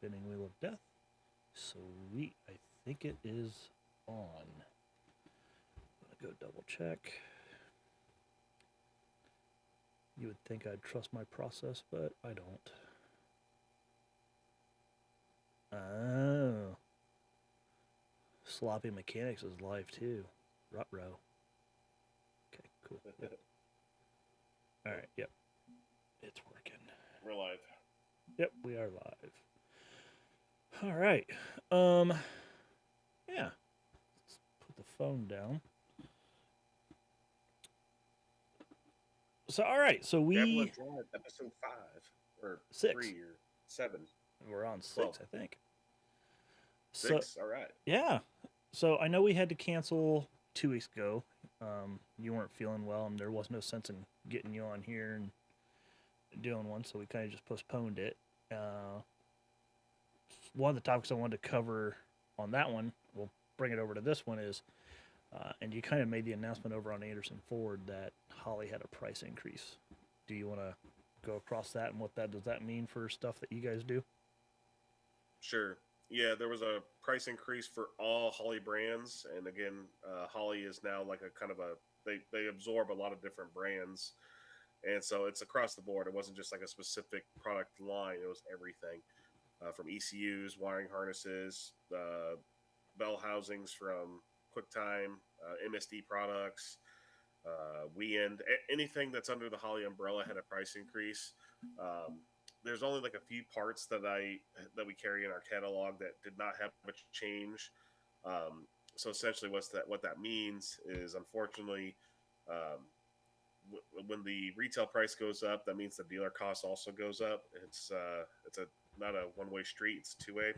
Spinning wheel of death. Sweet. I think it is on. I'm gonna go double check. You would think I'd trust my process, but I don't. Oh. Sloppy Mechanics is live too. Ruh-roh. Okay, cool. Yep. All right, yep. It's working. We're live. Yep, we are live. All right. Yeah. Let's put the phone down. So, all right. So Dabble and we Drive, episode 5, or six. 3, or 7, We're on 12. six, I think. So, 6? All right. yeah. So I know we had to cancel 2 weeks ago. You weren't feeling well, and there was no sense in getting you on here and doing one, so we kind of just postponed it. One of the topics I wanted to cover on that one, we'll bring it over to this one, is and you kind of made the announcement over on Anderson Ford that Holley had a price increase. Do you want to go across that and what that does that mean for stuff that you guys do? Sure. Yeah, there was a price increase for all Holley brands, and again, Holley is now like a kind of a they absorb a lot of different brands, and so it's across the board. It wasn't just like a specific product line; it was everything from ECUs, wiring harnesses, bell housings from QuickTime, MSD products, anything that's under the Holley umbrella had a price increase. Um, there's only like a few parts that we carry in our catalog that did not have much change. Um, so essentially, what that means is, unfortunately, um, when the retail price goes up, that means the dealer cost also goes up. It's a not a one way street; it's two way.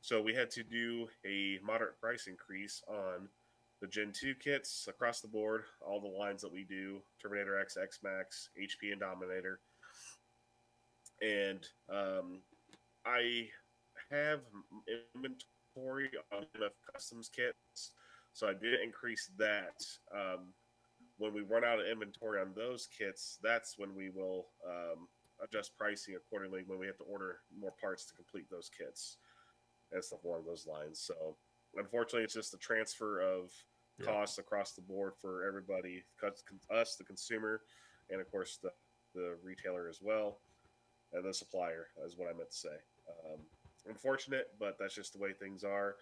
So we had to do a moderate price increase on the Gen 2 kits across the board, all the lines that we do Terminator X, X Max, HP, and Dominator. And I have inventory on enough customs kits, so I did increase that. When we run out of inventory on those kits, that's when we will adjust pricing accordingly when we have to order more parts to complete those kits and stuff along those lines. So unfortunately, it's just a transfer of Yep. costs across the board for everybody, us, the consumer, and of course the retailer as well, and the supplier is what I meant to say. Um, Unfortunate, but that's just the way things are.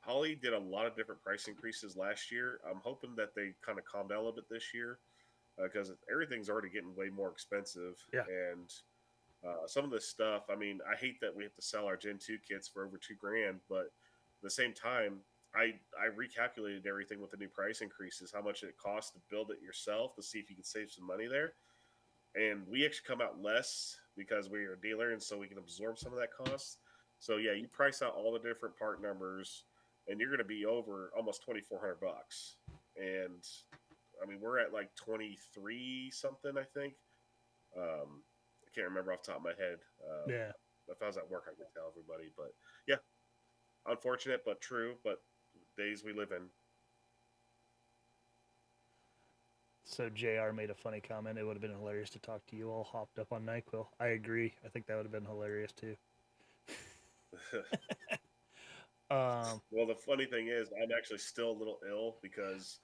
Holley did a lot of different price increases last year. I'm hoping that they kind of calm down a little bit this year because everything's already getting way more expensive, Yeah. and some of this stuff, I mean, I hate that we have to sell our Gen 2 kits for over 2 grand, but at the same time, I recalculated everything with the new price increases, how much it costs to build it yourself to see if you can save some money there. And we actually come out less because we're a dealer and so we can absorb some of that cost. So yeah, you price out all the different part numbers and you're going to be over almost 2,400 bucks. And I mean, we're at like 23 something, I think. I can't remember off the top of my head. Yeah. If I was at work, I could tell everybody. But yeah, unfortunate but true. But days we live in. So JR made a funny comment. It would have been hilarious to talk to you all hopped up on NyQuil. I agree. I think that would have been hilarious too. Um, Well, the funny thing is, I'm actually still a little ill because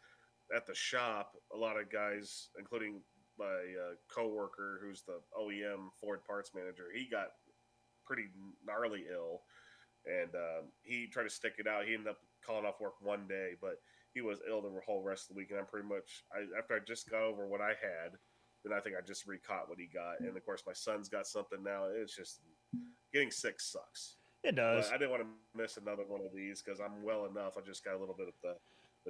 at the shop, a lot of guys, including my coworker, who's the OEM Ford parts manager, he got pretty gnarly ill, and he tried to stick it out. He ended up calling off work one day, but he was ill the whole rest of the week. And I'm pretty much after I just got over what I had, then I think I just recaught what he got. And of course, my son's got something now. It's just getting sick sucks. it But does. I didn't want to miss another one of these because I'm well enough. I just got a little bit of the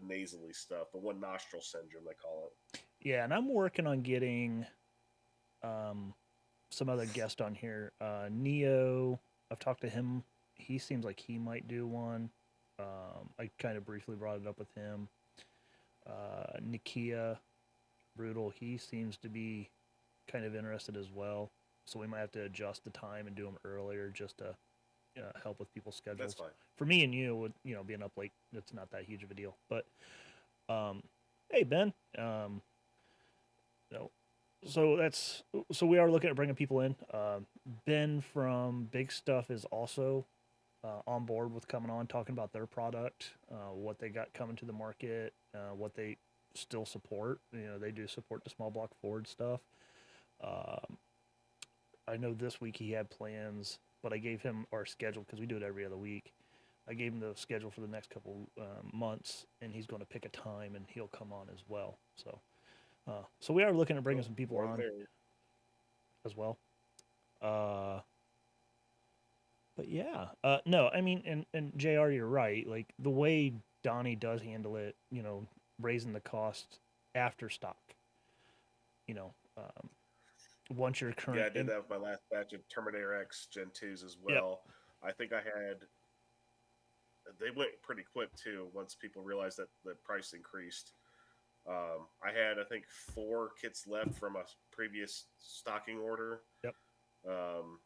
nasally stuff, the one nostril syndrome they call it. Yeah, and I'm working on getting um, some other guest on here. Neo, I've talked to him. He seems like he might do one. I kind of briefly brought it up with him. Nikia Brutal, he seems to be kind of interested as well. So we might have to adjust the time and do them earlier just to help with people's That's schedules. fine. For me and you, would being up late, it's not that huge of a deal. But um, hey Ben, no, so we are looking at bringing people in. Ben from Big Stuff is also on board with coming on, talking about their product, what they got coming to the market, what they still support. They do support the small block Ford stuff. Um, I know this week he had plans, but I gave him our schedule because we do it every other week. I gave him the schedule for the next couple months, and he's going to pick a time, and he'll come on as well. So we are looking at bringing So some people more on there. as well. Uh, but yeah, no, I mean, and Jr., you're right. Like the way Donnie does handle it, raising the cost after stock. You know, once your Yeah, current I did that with my last batch of Terminator X Gen 2s as yep, well. I think I had they went pretty quick too once people realized that the price increased. I had I think 4 kits left from a previous stocking order. yep, Um,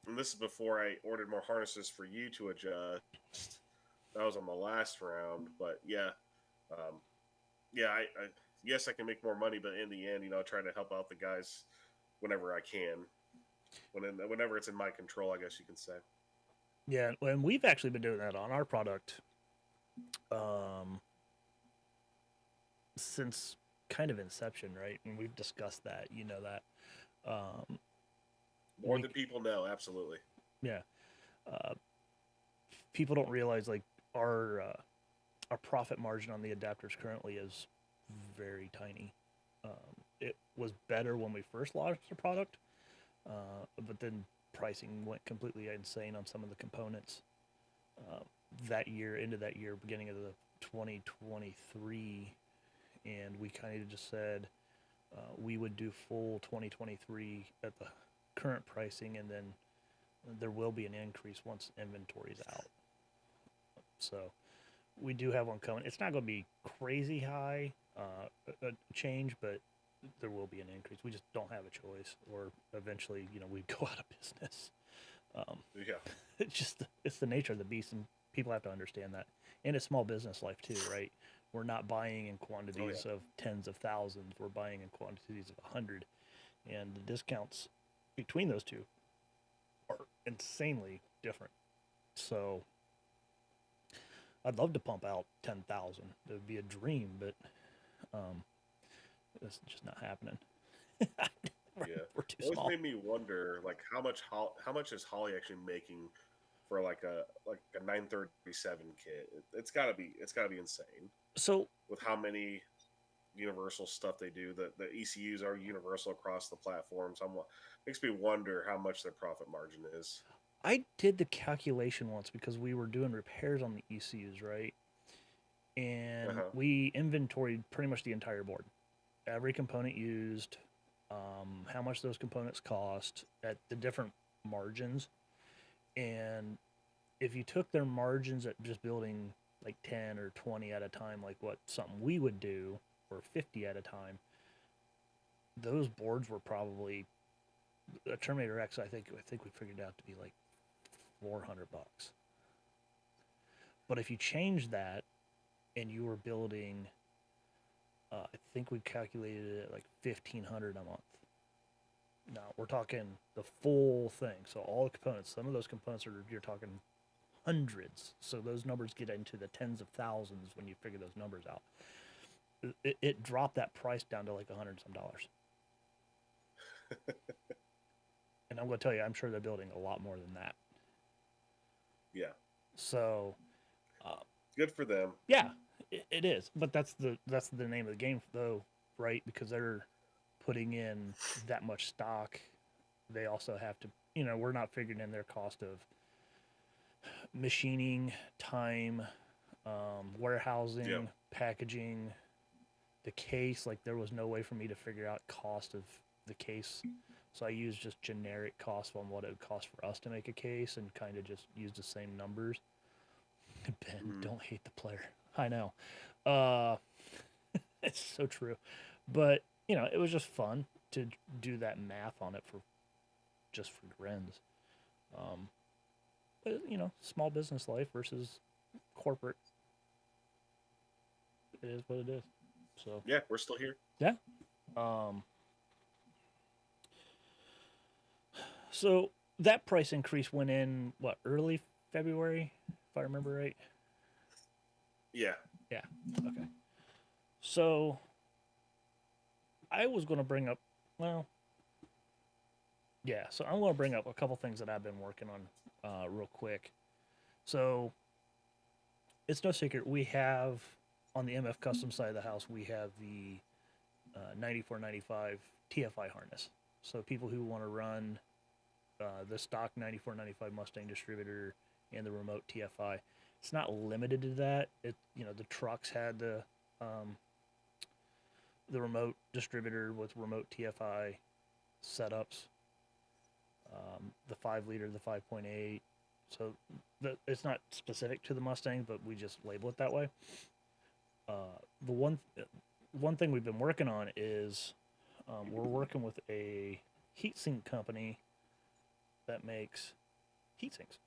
and this is before I ordered more harnesses for you to adjust. That was on the last round, but yeah, um, yeah, I yes I can make more money, but in the end, I try to help out the guys whenever I can, whenever it's in my control, I guess you can say. yeah. And we've actually been doing that on our product um, since kind of inception, right? And we've discussed that. You know that. Um, More we than people know, absolutely. yeah. Uh, People don't realize like our profit margin on the adapters currently is very tiny. It was better when we first launched the product, but then pricing went completely insane on some of the components uh, that year, into that year, beginning of the 2023, and we kind of just said we would do full 2023 at the current pricing, and then there will be an increase once inventory's out. So we do have one coming. It's not going to be crazy high a change, but there will be an increase. We just don't have a choice, or eventually, we'd go out of business. Um, Yeah. it's the nature of the beast, and people have to understand that. And it's small business life too, right? We're not buying in Oh yeah. quantities of tens of thousands. We're buying in quantities of 100, and the discounts between those two are insanely different. So I'd love to pump out 10,000. It would be a dream, but um, it's just not happening. we're, Yeah. we're too It always small. made me wonder, like how much is Holly actually making for like a 937 kit? It's got to be insane So with how many universal stuff they do. The ECUs are universal across the platforms. Makes me wonder how much their profit margin is. I did the calculation once because we were doing repairs on the ECUs, right? Uh And huh. we inventoried pretty much the entire board, every component used, how much those components cost at the different margins. And if you took their margins at just building like 10 or 20 at a time, like what something we would do, or 50 at a time, those boards were probably a Terminator X. I think we figured out to be like $400. But if you change that and you were building, I think we calculated it at like 1,500 a month. Now we're talking the full thing, so all the components. Some of those components are you're talking hundreds, so those numbers get into the tens of thousands when you figure those numbers out. It dropped that price down to like $100 some, and I'm going to tell you, I'm sure they're building a lot more than that. Yeah. So, uh, Good for them. yeah, it is. But that's the name of the game, though, right? Because they're putting in that much stock. They also have to, we're not figuring in their cost of machining, time, Yeah. warehousing, packaging, the case. Like there was no way for me to figure out cost of the case. So I used just generic cost on what it would cost for us to make a case and kind of just used the same numbers. Ben, Mm. don't hate the player. I know. Uh, it's so true. But, it was just fun to do that math on it for just for grins. Um, but, small business life versus corporate, it is what it is. So, Yeah, we're still here. yeah. Um, So that price increase went in what, early February, if I remember right. Yeah. Yeah. Okay. So I was going to bring up, well, yeah. So I'm going to bring up a couple things that I've been working on real quick. So it's no secret we have on the MF custom side of the house we have the 9495 TFI harness. So people who want to run the stock 9495 Mustang distributor and the remote TFI, it's not limited to that. It the trucks had the remote distributor with remote TFI setups, the 5 liter, the 5.8. So it's not specific to the Mustang, but we just label it that way. The one thing we've been working on is we're working with a heatsink company that makes heat sinks,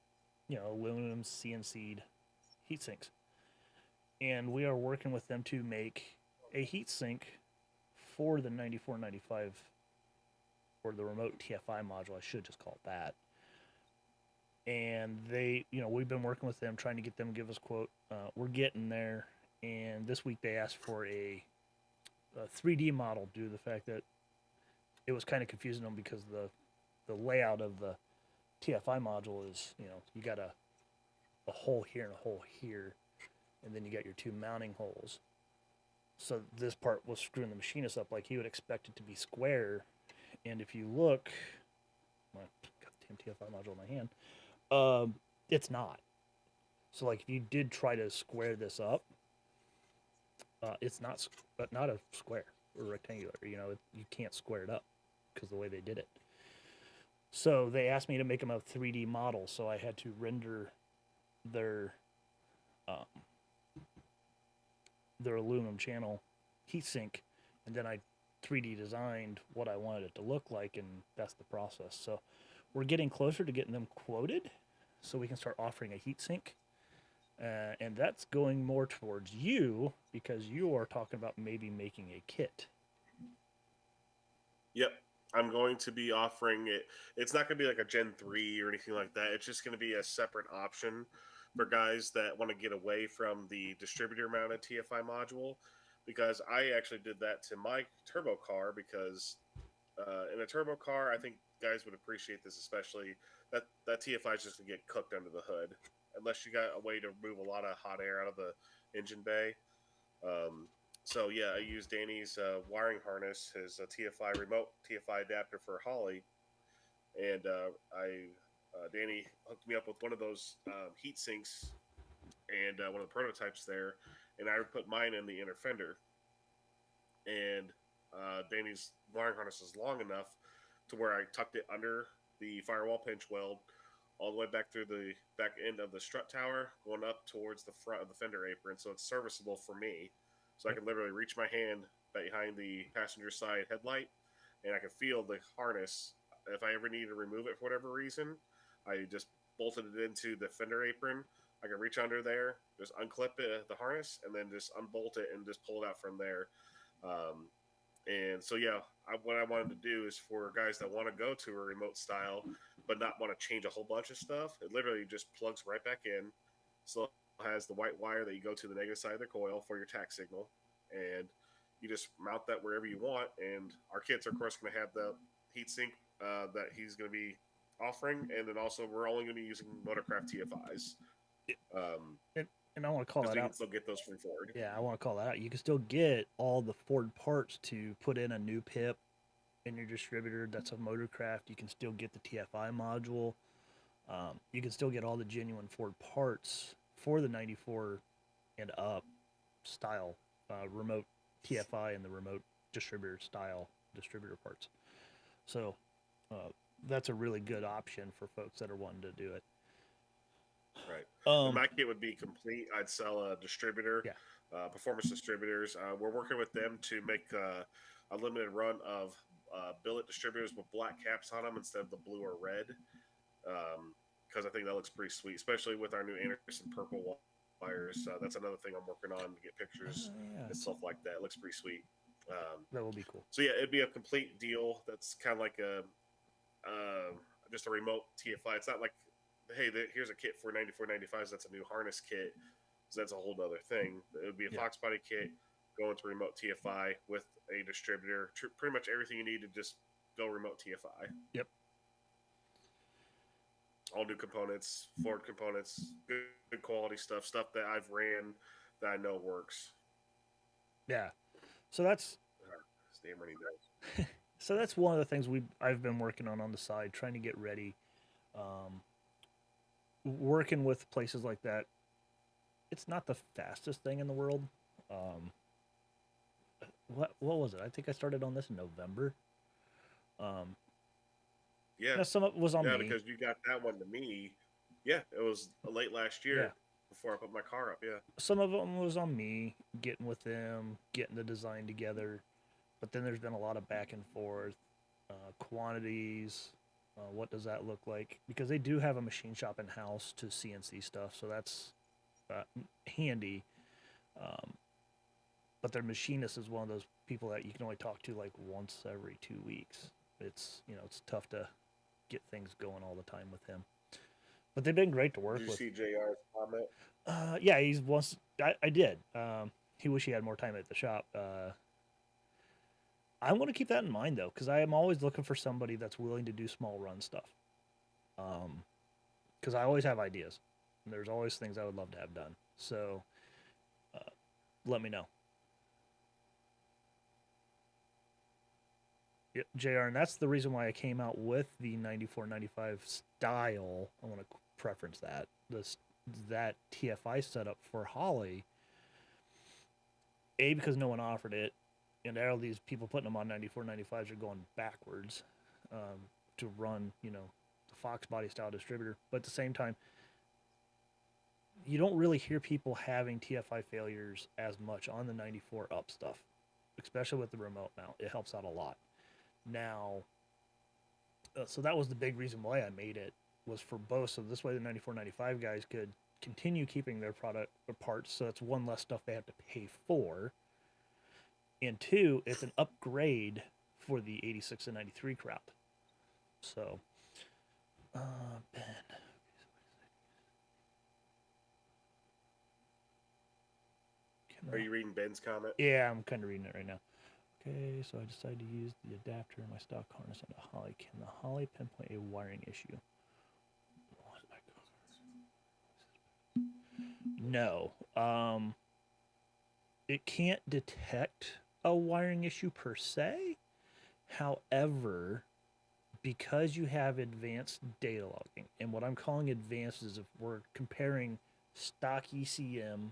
aluminum CNC'd heat sinks. And we are working with them to make a heat sink for the 9495 or the remote TFI module. I should just call it that. And we've been working with them trying to get them to give us a quote. We're getting there. And this week they asked for a 3D model due to the fact that it was kind of confusing them because the layout of the TFI module is, you got a hole here and a hole here, and then you got your two mounting holes. So this part was screwing the machinist up like he would expect it to be square. And if you look, I got the damn TFI module in my hand, it's not. So like if you did try to square this up, it's not a square or rectangular. You can't square it up because the way they did it. So they asked me to make them a 3D model, so I had to render their um, their aluminum channel heatsink, and then I 3D designed what I wanted it to look like, and that's the process. So we're getting closer to getting them quoted, so we can start offering a heatsink. And that's going more towards you because you are talking about maybe making a kit. Yep. I'm going to be offering it. It's not going to be like a Gen 3 or anything like that. It's just going to be a separate option for guys that want to get away from the distributor mounted TFI module. Because I actually did that to my turbo car because in a turbo car, I think guys would appreciate this, especially that TFI is just going to get cooked under the hood. Unless you got a way to remove a lot of hot air out of the engine bay. Um, so yeah, I used Danny's wiring harness, his TFI remote TFI adapter for Holley, and Danny hooked me up with one of those heat sinks and one of the prototypes there, and I would put mine in the inner fender, and Danny's wiring harness is long enough to where I tucked it under the firewall pinch weld all the way back through the back end of the strut tower, going up towards the front of the fender apron, so it's serviceable for me. So I can literally reach my hand behind the passenger side headlight, and I can feel the harness. If I ever need to remove it for whatever reason, I just bolted it into the fender apron. I can reach under there, just unclip the harness, and then just unbolt it and just pull it out from there. Um, and so, yeah, what I wanted to do is for guys that want to go to a remote style, but not want to change a whole bunch of stuff, it literally just plugs right back in. So it has the white wire that you go to the negative side of the coil for your tack signal. And you just mount that wherever you want. And our kits are, of course, going to have the heat sink that he's going to be offering. And then also, we're only going to be using Motorcraft TFIs. And I want to call that you out. can still get those from Ford. Yeah, I want to call that out. You can still get all the Ford parts to put in a new PIP in your distributor. That's a Motorcraft. You can still get the TFI module. You can still get all the genuine Ford parts for the 94 and up style remote TFI and the remote distributor style distributor parts. So that's a really good option for folks that are wanting to do it. Right. My kit would be complete. I'd sell a distributor, Yeah. Performance Distributors. We're working with them to make a limited run of billet distributors with black caps on them instead of the blue or red. Because I think that looks pretty sweet, especially with our new Anderson purple wires. That's another thing I'm working on to get pictures and stuff like that. It looks pretty sweet. That will be cool. So yeah, it'd be a complete deal. That's kind of like just a remote TFI. It's not like, hey, here's a kit for 94.95s. That's a new harness kit. So that's a whole other thing. It would be a Yeah. Fox body kit going to remote TFI with a distributor. Pretty much everything you need to just go remote TFI. Yep. All new components, Ford components, good quality stuff that I've ran that I know works. Yeah. So that's Damn running down. that's one of the things I've been working on the side, trying to get ready. Um, Working with places like that, it's not the fastest thing in the world. Um, what was it? I think I started on this in November. Um, Yeah, now some of it was on yeah, me. because you got that one to me. Yeah, it was late last Yeah. year before I put my car up. Yeah, Some of them was on me, getting with them, getting the design together. But then there's been a lot of back and forth, quantities. What does that look like? Because they do have a machine shop in house to CNC stuff, so that's uh, handy. Um, but their machinist is one of those people that you can only talk to like once every 2 weeks. It's it's tough to get things going all the time with him. But they've been great to did work you with. see JR's comment? Yeah, he's once I did. He wish he had more time at the shop. I'm going to keep that in mind though, because I am always looking for somebody that's willing to do small run stuff. Because I always have ideas. And there's always things I would love to have done. So uh, let me know. Yep, JR, and that's the reason why I came out with the 9495 style. I want to preference that TFI setup for Holley. A, because no one offered it, and all these people putting them on 9495s are going backwards to run, the Fox body style distributor. But at the same time, you don't really hear people having TFI failures as much on the 94 up stuff, especially with the remote mount. It helps out a lot. Now, so that was the big reason why I made it, was for both. So this way the 9495 guys could continue keeping their product or parts. So it's one less stuff they have to pay for. And two, it's an upgrade for the 86 and 93 crowd. So, Ben. Are you reading Ben's comment? Yeah, I'm kind of reading it right now. Okay, so I decided to use the adapter in my stock harness on the Holley. Can the Holley pinpoint a wiring issue? No. It can't detect a wiring issue per se. However, because you have advanced data logging, and what I'm calling advanced is if we're comparing stock ECM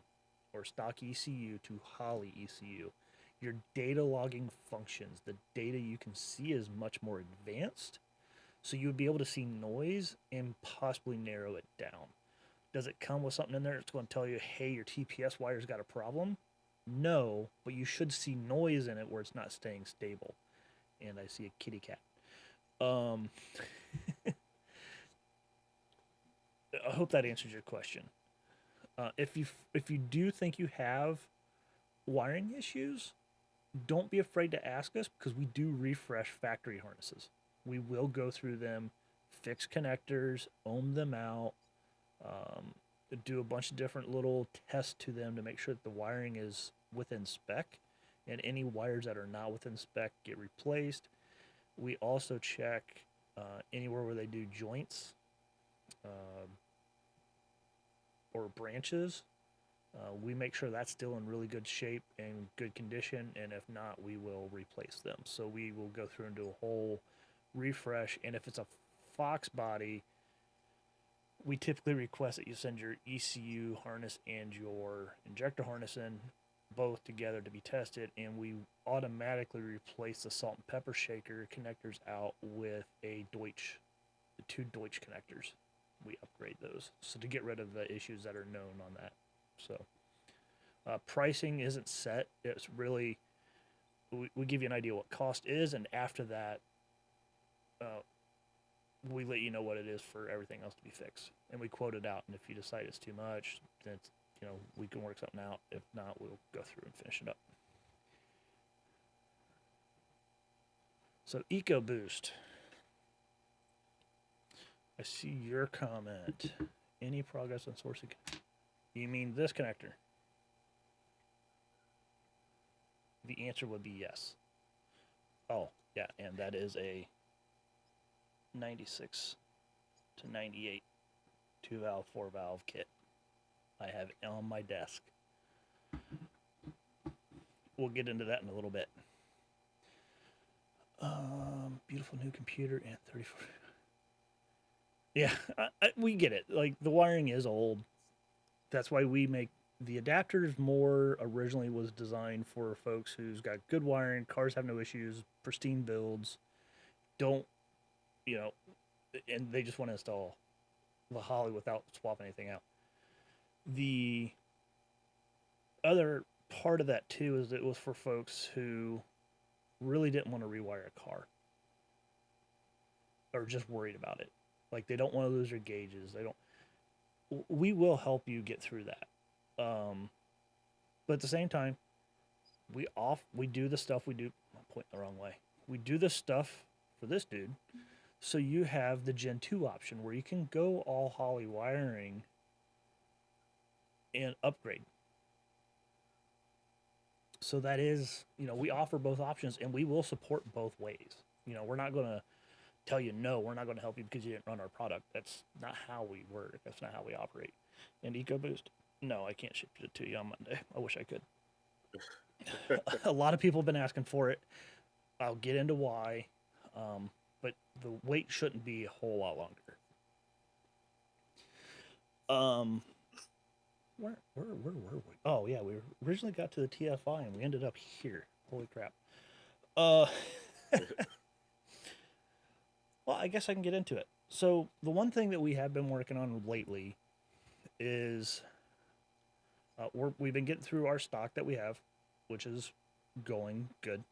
or stock ECU to Holley ECU, your data logging functions, the data you can see is much more advanced. So you would be able to see noise and possibly narrow it down. Does it come with something in there that's going to tell you, hey, your TPS wire's got a problem? No, but you should see noise in it where it's not staying stable. And I see a kitty cat. I hope that answers your question. If you do think you have wiring issues, don't be afraid to ask us, because we do refresh factory harnesses. We will go through them, fix connectors, ohm them out, do a bunch of different little tests to them to make sure that the wiring is within spec, and any wires that are not within spec get replaced. We also check anywhere where they do joints or branches. We make sure that's still in really good shape and good condition, and if not, we will replace them. So we will go through and do a whole refresh, and if it's a Fox body, we typically request that you send your ECU harness and your injector harness in both together to be tested, and we automatically replace the salt and pepper shaker connectors out with the two Deutsch connectors. We upgrade those so to get rid of the issues that are known on that. So pricing isn't set. It's really, we give you an idea what cost is, and after that, we let you know what it is for everything else to be fixed, and we quote it out. And if you decide it's too much, then it's, we can work something out. If not, we'll go through and finish it up. So EcoBoost. I see your comment. Any progress on sourcing? You mean this connector? The answer would be yes. Oh, yeah, and that is a 96 to 98 2 valve, 4 valve kit. I have it on my desk. We'll get into that in a little bit. Beautiful new computer and 34. Yeah, we get it. Like, the wiring is old. That's why we make the adapters more originally was designed for folks who's got good wiring, cars have no issues, pristine builds, don't, you know, and they just want to install the Holley without swapping anything out. The other part of that too is it was for folks who really didn't want to rewire a car or just worried about it. Like, they don't want to lose their gauges. They don't. We will help you get through that. But at the same time, we do the stuff we do. I'm pointing the wrong way. We do the stuff for this dude, so you have the Gen 2 option where you can go all Holley wiring and upgrade. So that is, we offer both options, and we will support both ways. We're not going to tell you no, we're not going to help you because you didn't run our product. That's not how we work. That's not how we operate. And EcoBoost, no, I can't ship it to you on Monday. I wish I could. A lot of people have been asking for it. I'll get into why, but the wait shouldn't be a whole lot longer. Where were we? Oh yeah, we originally got to the TFI and we ended up here. Holy crap. Well, I guess I can get into it. So the one thing that we have been working on lately is we've been getting through our stock that we have, which is going good.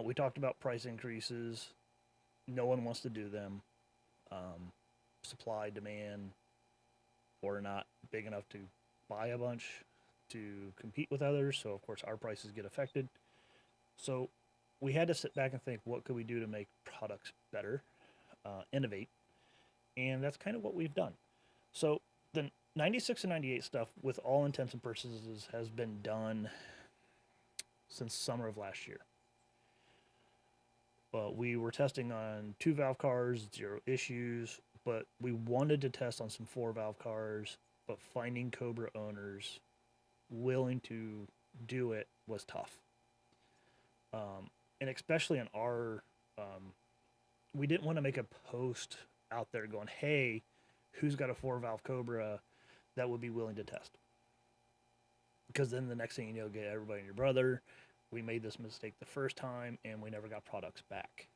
We talked about price increases. No one wants to do them. Supply, demand, or not big enough to buy a bunch to compete with others. So, of course, our prices get affected. So we had to sit back and think, what could we do to make products better, innovate? And that's kind of what we've done. So the 96 and 98 stuff, with all intents and purposes, has been done since summer of last year. We were testing on 2-valve cars, 0 issues, but we wanted to test on some 4-valve cars, but finding Cobra owners willing to do it was tough. And especially in our, we didn't want to make a post out there going, hey, who's got a 4-valve Cobra that would be willing to test? Because then the next thing you know, get everybody and your brother. We made this mistake the first time and we never got products back.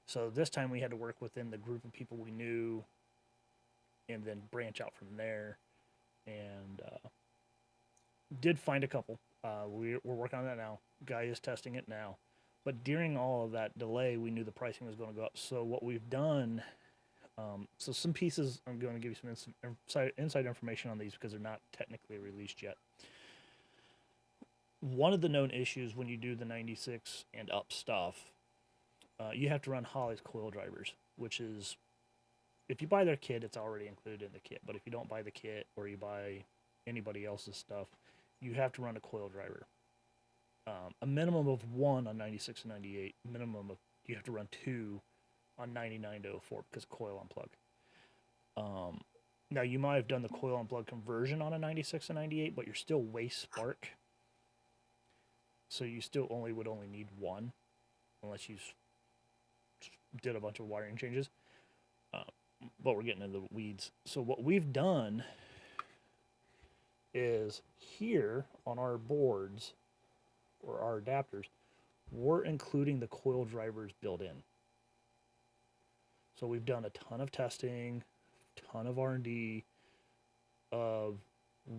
So this time we had to work within the group of people we knew and then branch out from there. And did find a couple. We're working on that now. Guy is testing it now. But during all of that delay, we knew the pricing was going to go up. So what we've done, so some pieces, I'm going to give you some inside information on these because they're not technically released yet. One of the known issues when you do the 96 and up stuff, you have to run Holley's coil drivers, which is, if you buy their kit, it's already included in the kit. But if you don't buy the kit or you buy anybody else's stuff, you have to run a coil driver. A minimum of 1 on 96 and 98. Minimum of, you have to run 2 on 99 to 04 because of coil unplug. Now, you might have done the coil unplug conversion on a 96 and 98, but you're still waste spark. So you still would only need 1 unless you did a bunch of wiring changes. But we're getting into the weeds. So what we've done is here on our boards or our adapters, we're including the coil drivers built in. So we've done a ton of testing, ton of R&D of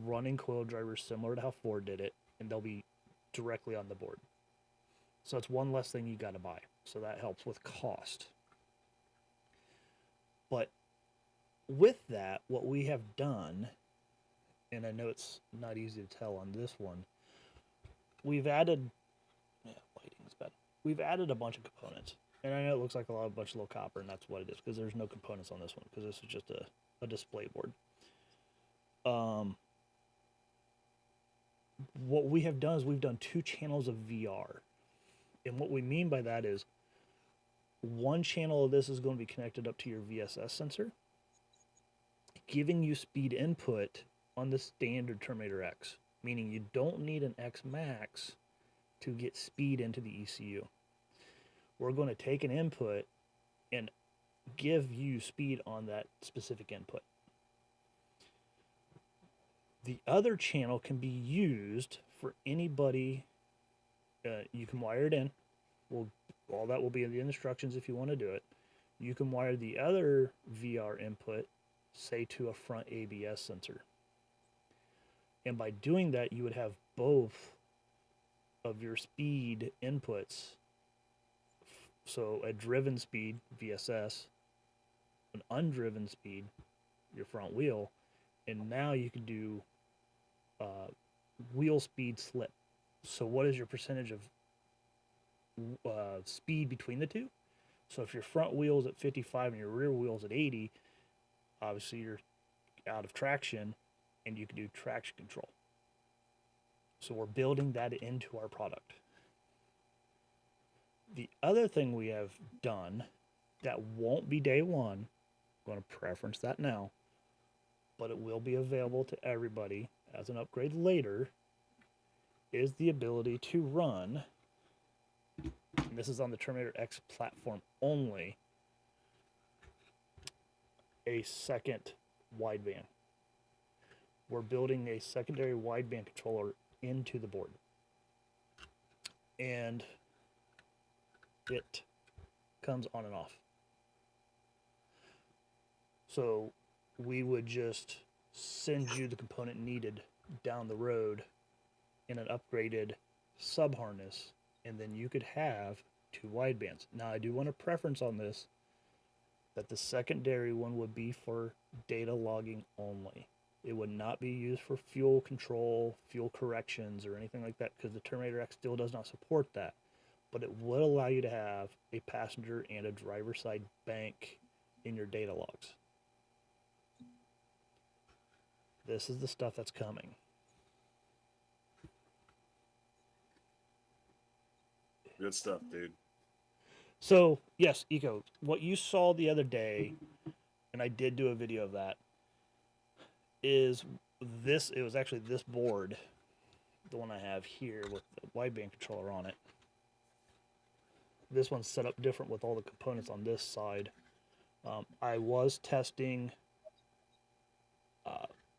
running coil drivers similar to how Ford did it, and they'll be directly on the board. So it's one less thing you got to buy. So that helps with cost. But with that, what we have done, and I know it's not easy to tell on this one, we've added, lighting's bad. We've added a bunch of components. And I know it looks like a bunch of little copper, and that's what it is, because there's no components on this one, because this is just a display board. What we have done is we've done 2 channels of VR. And what we mean by that is one channel of this is going to be connected up to your VSS sensor, giving you speed input on the standard Terminator X, meaning you don't need an X Max to get speed into the ECU. We're going to take an input and give you speed on that specific input. The other channel can be used for anybody. You can wire it in. All that will be in the instructions if you want to do it. You can wire the other VR input, say, to a front ABS sensor. And by doing that, you would have both of your speed inputs. So a driven speed, VSS, an undriven speed, your front wheel, and now you can do wheel speed slip. So what is your percentage of speed between the two? So if your front wheel is at 55 and your rear wheel is at 80, obviously you're out of traction, and you can do traction control. So we're building that into our product. The other thing we have done that won't be day one, I'm going to preference that now, but it will be available to everybody as an upgrade later, is the ability to run, and this is on the Terminator X platform only, a second wideband. We're building a secondary wideband controller into the board. And it comes on and off. So we would just send you the component needed down the road in an upgraded sub harness, and then you could have 2 widebands. Now I do want a preference on this, that the secondary one would be for data logging only. It would not be used for fuel control, fuel corrections, or anything like that, because the Terminator X still does not support that. But it would allow you to have a passenger and a driver side bank in your data logs. This is the stuff that's coming. Good stuff, dude. So, yes, Eco, what you saw the other day, and I did do a video of that, is this. It was actually this board, the one I have here with the wideband controller on it. This one's set up different with all the components on this side. I was testing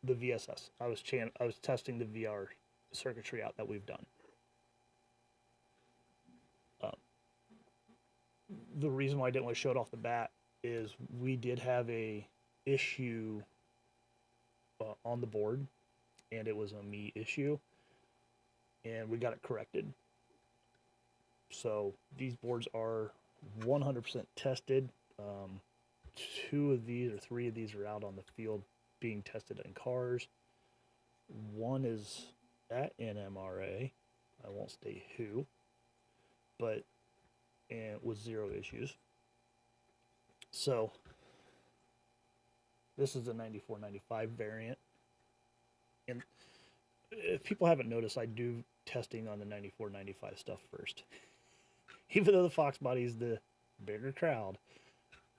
the VSS. I was testing the VR circuitry out that we've done. The reason why I didn't want to show it off the bat is we did have a issue on the board, and it was a me issue, and we got it corrected. So these boards are 100% tested. 2 of these or 3 of these are out on the field being tested in cars. 1 is at NMRA. I won't state who, but and with 0 issues. So this is the 9495 variant. And if people haven't noticed, I do testing on the 9495 stuff first. Even though the Fox body is the bigger crowd,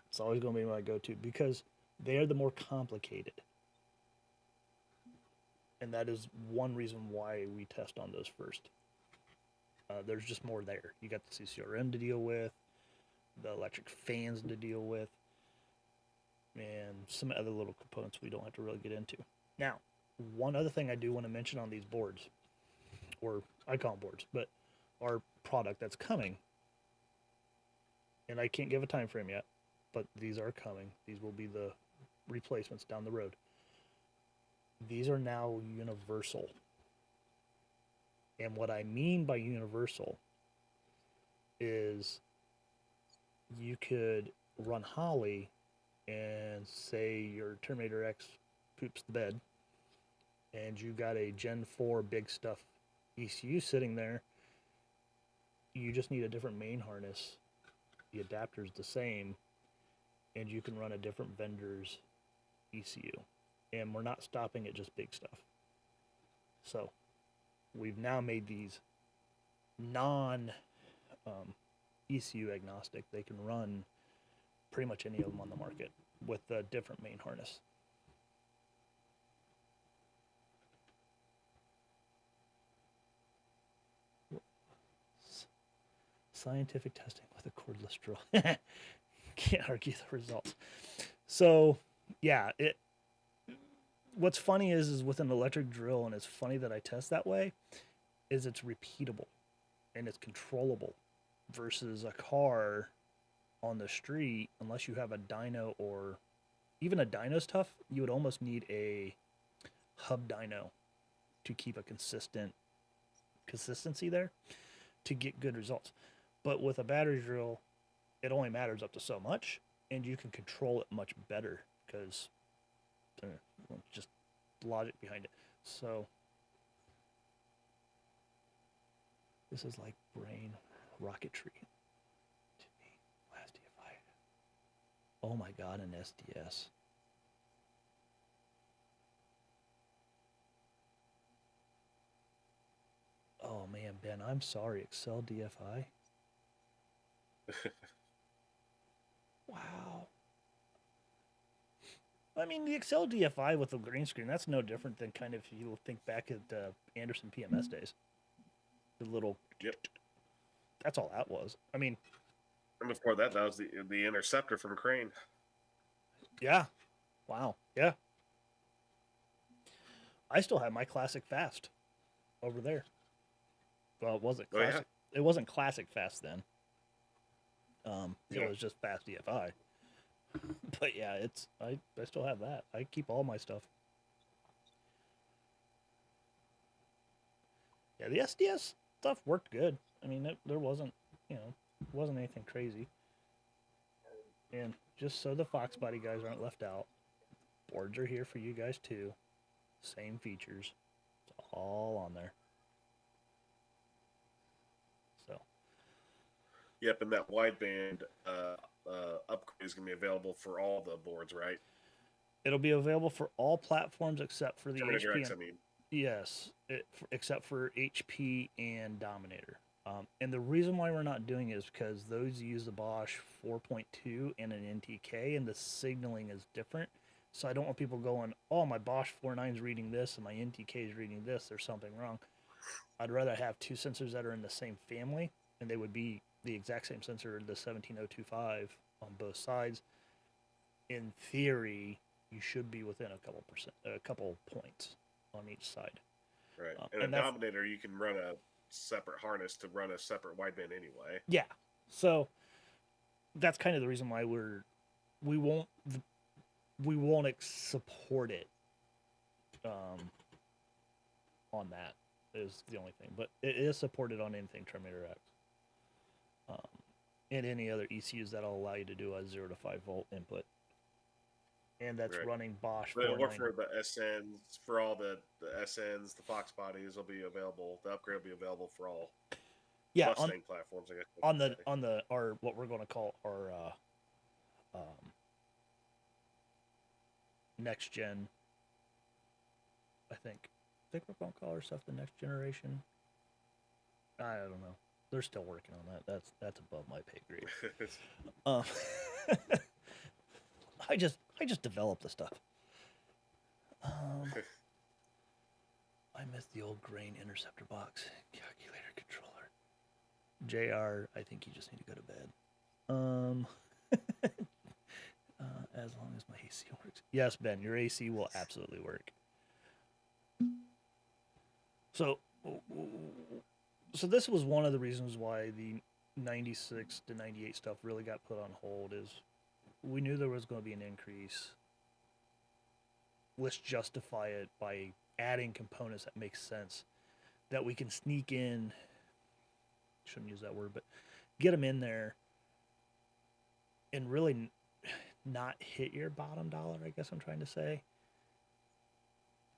it's always going to be my go-to because they are the more complicated. And that is one reason why we test on those first. There's just more there. You got the CCRM to deal with, the electric fans to deal with, and some other little components we don't have to really get into. Now, one other thing I do want to mention on these boards, or I call them boards, but our product that's coming, and I can't give a time frame yet, but these are coming. These will be the replacements down the road. These are now universal. And what I mean by universal is you could run Holley and say your Terminator X poops the bed and you got a Gen 4 big stuff ECU sitting there. You just need a different main harness. the adapter's the same, and you can run a different vendor's ECU. And we're not stopping at just big stuff. So we've now made these non ECU agnostic. They can run pretty much any of them on the market with a different main harness. Scientific testing with a cordless drill. Can't argue the results. So, yeah, what's funny is with an electric drill, and it's funny that I test that way, is it's repeatable and it's controllable versus a car on the street. Unless you have a dyno, or even a dyno's tough, you would almost need a hub dyno to keep a consistency there to get good results. But with a battery drill, it only matters up to so much, and you can control it much better because just logic behind it. So this is like brain rocketry to me. Last DFI. Oh my God, an SDS. Oh man, Ben, I'm sorry. Excel DFI. Wow. I mean, the Excel DFI with the green screen, that's no different than kind of, if you think back at the Anderson PMS days. The little... Yep. That's all that was. I mean... And before that, that was the Interceptor from Crane. Yeah. Wow. Yeah. I still have my classic fast over there. Well, it wasn't classic. Oh, yeah. It wasn't classic fast then. It was just fast DFI. But yeah, I still have that. I keep all my stuff. Yeah, the SDS stuff worked good. I mean, there wasn't, wasn't anything crazy. And just so the Fox Body guys aren't left out, boards are here for you guys too. Same features. It's all on there. So. Yep, and that wideband upgrade is going to be available for all the boards, right? It'll be available for all platforms except for the HP. X, I mean. Yes, except for HP and Dominator. And the reason why we're not doing it is because those use the Bosch 4.2 and an NTK, and the signaling is different. So I don't want people going, oh, my Bosch 4.9 is reading this and my NTK is reading this. There's something wrong. I'd rather have two sensors that are in the same family, and they would be the exact same sensor, the 17025 on both sides. In theory, you should be within a couple points on each side. Right. And a Dominator, you can run a separate harness to run a separate wideband anyway. Yeah. So that's kind of the reason why we won't support it on that is the only thing. But it is supported on anything Terminator X. And any other ECUs that'll allow you to do a 0 to 5 volt input. And that's running Bosch. But for the SNs, for all the SNs, the Fox bodies will be available. The upgrade will be available for all. Yeah, Mustang platforms, I guess. On our what we're going to call our next gen. I think we're going to call our stuff the next generation. I don't know. They're still working on that. That's above my pay grade. I just developed the stuff. I miss the old grain interceptor box calculator controller. JR, I think you just need to go to bed. As long as my AC works. Yes, Ben, your AC will absolutely work. So this was one of the reasons why the 96 to 98 stuff really got put on hold is we knew there was going to be an increase. Let's justify it by adding components that make sense, that we can sneak in, shouldn't use that word, but get them in there and really not hit your bottom dollar, I guess I'm trying to say.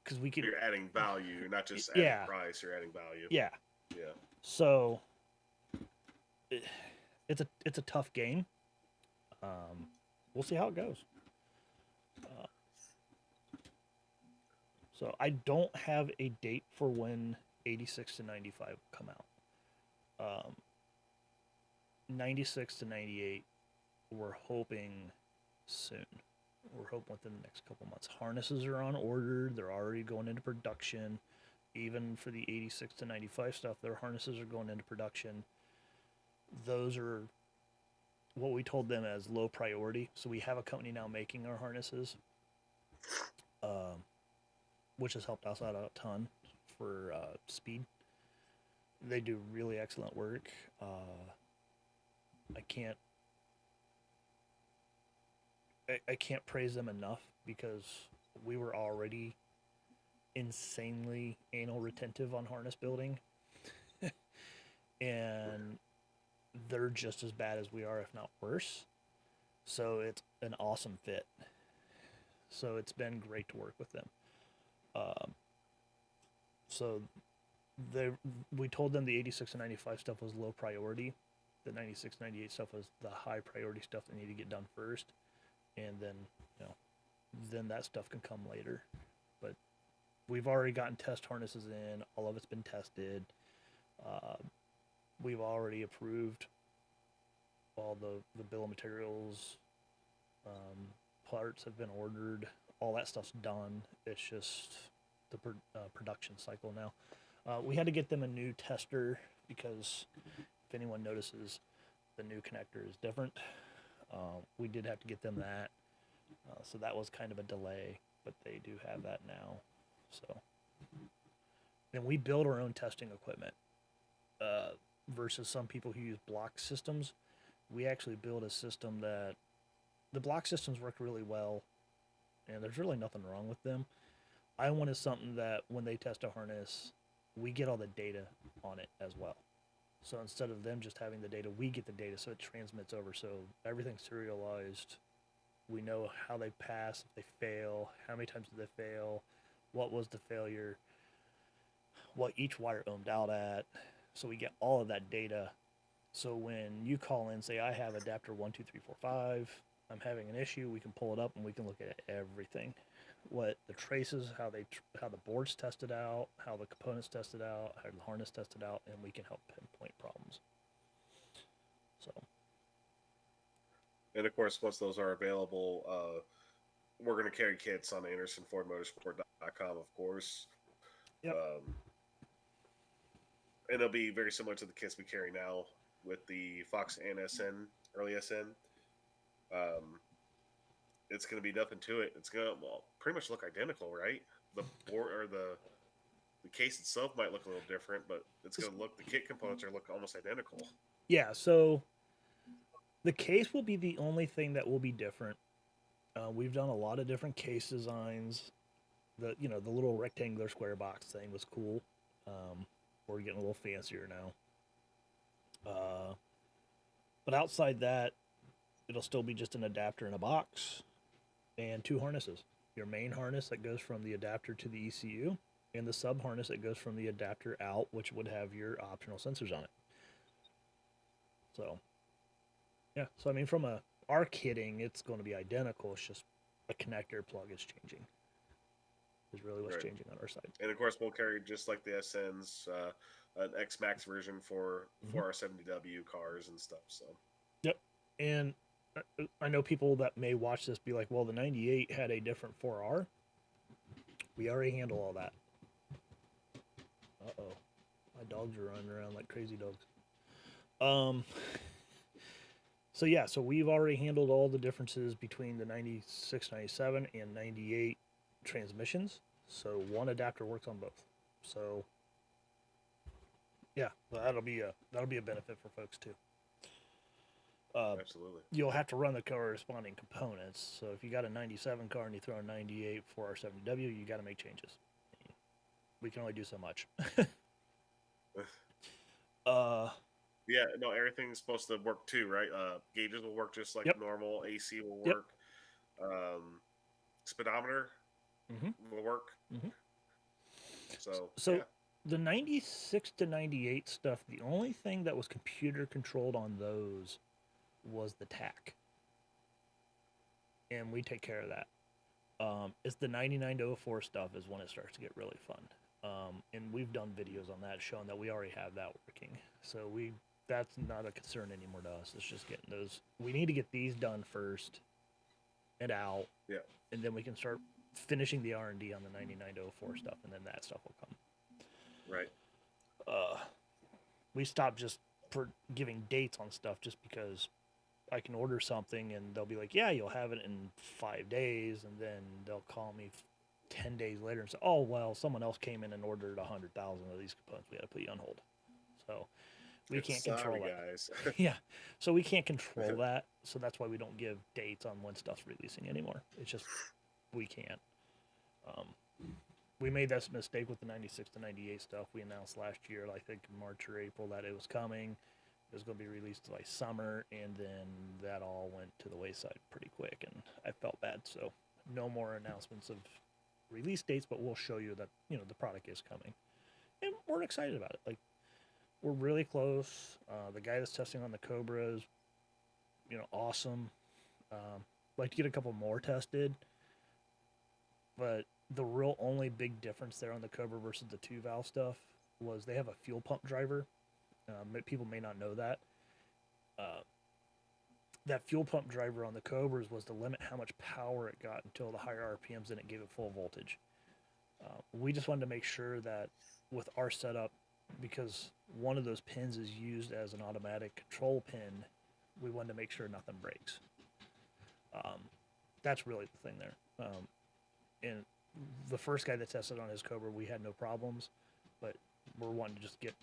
Because we could... You're adding value. You're not just adding price. You're adding value. Yeah. Yeah. So it's a tough game. Um, we'll see how it goes. Uh, so I don't have a date for when 86 to 95 will come out. 96 to 98, we're hoping soon. We're hoping within the next couple months. Harnesses are on order. They're already going into production. Even for the 86 to 95 stuff, their harnesses are going into production. Those are what we told them as low priority. So we have a company now making our harnesses, um, which has helped us out a ton for speed. They do really excellent work. I can't I can't praise them enough because we were already insanely anal retentive on harness building, and they're just as bad as we are, if not worse. So it's an awesome fit. So it's been great to work with them. Um, so they we told them the 86 and 95 stuff was low priority. The 96, 98 stuff was the high priority stuff that needed to get done first, and then you know then that stuff can come later. But we've already gotten test harnesses in. All of it's been tested. Uh, we've already approved all the bill of materials. Parts have been ordered. All that stuff's done. It's just the production cycle now. We had to get them a new tester because if anyone notices, the new connector is different. We did have to get them that. So that was kind of a delay, but they do have that now. So, and we build our own testing equipment versus some people who use block systems. We actually build a system that the block systems work really well, and there's really nothing wrong with them. I wanted something that when they test a harness, we get all the data on it as well. So instead of them just having the data, we get the data, so it transmits over. So everything's serialized. We know how they pass, if they fail, how many times did they fail, what was the failure, what each wire ohmed out at. So we get all of that data. So when you call in, say I have adapter 12345, I'm having an issue, we can pull it up and we can look at everything. What the traces, how the boards tested out, how the components tested out, how the harness tested out, and we can help pinpoint problems. So. And of course, once those are available, we're going to carry kits on AndersonFordMotorsport.com, of course. Yep. And it'll be very similar to the kits we carry now with the Fox and SN, early SN. It's going to be nothing to it. It's going to pretty much look identical, right? The board or the case itself might look a little different, but it's going to look, the kit components are look almost identical. Yeah. So the case will be the only thing that will be different. We've done a lot of different case designs. The little rectangular square box thing was cool. We're getting a little fancier now. But outside that, it'll still be just an adapter in a box and two harnesses. Your main harness that goes from the adapter to the ECU, and the sub harness that goes from the adapter out, which would have your optional sensors on it. So, yeah. So I mean, from our kitting, it's going to be identical. It's just a connector plug is changing. Is really what's changing on our side. And of course, we'll carry just like the SNs, an X Max version for our 70W cars and stuff. So. Yep. And I know people that may watch this be like, well, the 98 had a different 4R. We already handle all that. Uh-oh. My dogs are running around like crazy dogs. So yeah, so we've already handled all the differences between the 96, 97, and 98 transmissions. So one adapter works on both. So yeah, that'll be a benefit for folks too. Absolutely. You'll have to run the corresponding components. So if you got a 97 car and you throw a 98 for our 70W, you got to make changes. We can only do so much. Yeah, no, everything's supposed to work too, right? Gauges will work just like normal. AC will work. Speedometer will work. So yeah. the 96 to 98 stuff, the only thing that was computer controlled on those was the tack. And we take care of that. It's the 99 to 04 stuff is when it starts to get really fun. And we've done videos on that showing that we already have that working. So that's not a concern anymore to us. It's just getting those. We need to get these done first and out. Yeah. And then we can start finishing the R&D on the 99 to 04 stuff, and then that stuff will come. Right. We stopped just giving dates on stuff just because I can order something and they'll be like, yeah, you'll have it in 5 days. And then they'll call me 10 days later and say, oh, well, someone else came in and ordered 100,000 of these components. We got to put you on hold. So we can't control that. Guys. Yeah. So we can't control that. So that's why we don't give dates on when stuff's releasing anymore. It's just, we can't. We made that mistake with the 96 to 98 stuff we announced last year, I think in March or April, that it was coming. It was going to be released like summer, and then that all went to the wayside pretty quick, and I felt bad. So no more announcements of release dates, but we'll show you that, the product is coming. And we're excited about it. Like, we're really close. The guy that's testing on the Cobra is, awesome. Like to get a couple more tested, but the real only big difference there on the Cobra versus the 2-valve stuff was they have a fuel pump driver. People may not know that. That fuel pump driver on the Cobras was to limit how much power it got until the higher RPMs and it gave it full voltage. We just wanted to make sure that with our setup, because one of those pins is used as an automatic control pin, we wanted to make sure nothing breaks. That's really the thing there. And the first guy that tested on his Cobra, we had no problems, but we're wanting to just get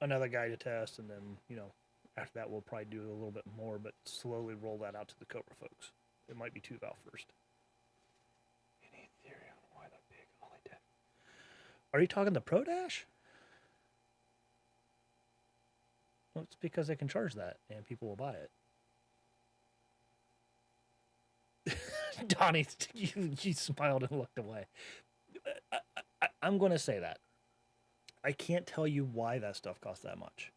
another guy to test, and then, after that we'll probably do a little bit more, but slowly roll that out to the Cobra folks. It might be 2-valve first. Any theory on why the big Holley did? Are you talking the Pro Dash? Well, it's because they can charge that, and people will buy it. Donnie, you smiled and looked away. I'm going to say that. I can't tell you why that stuff costs that much.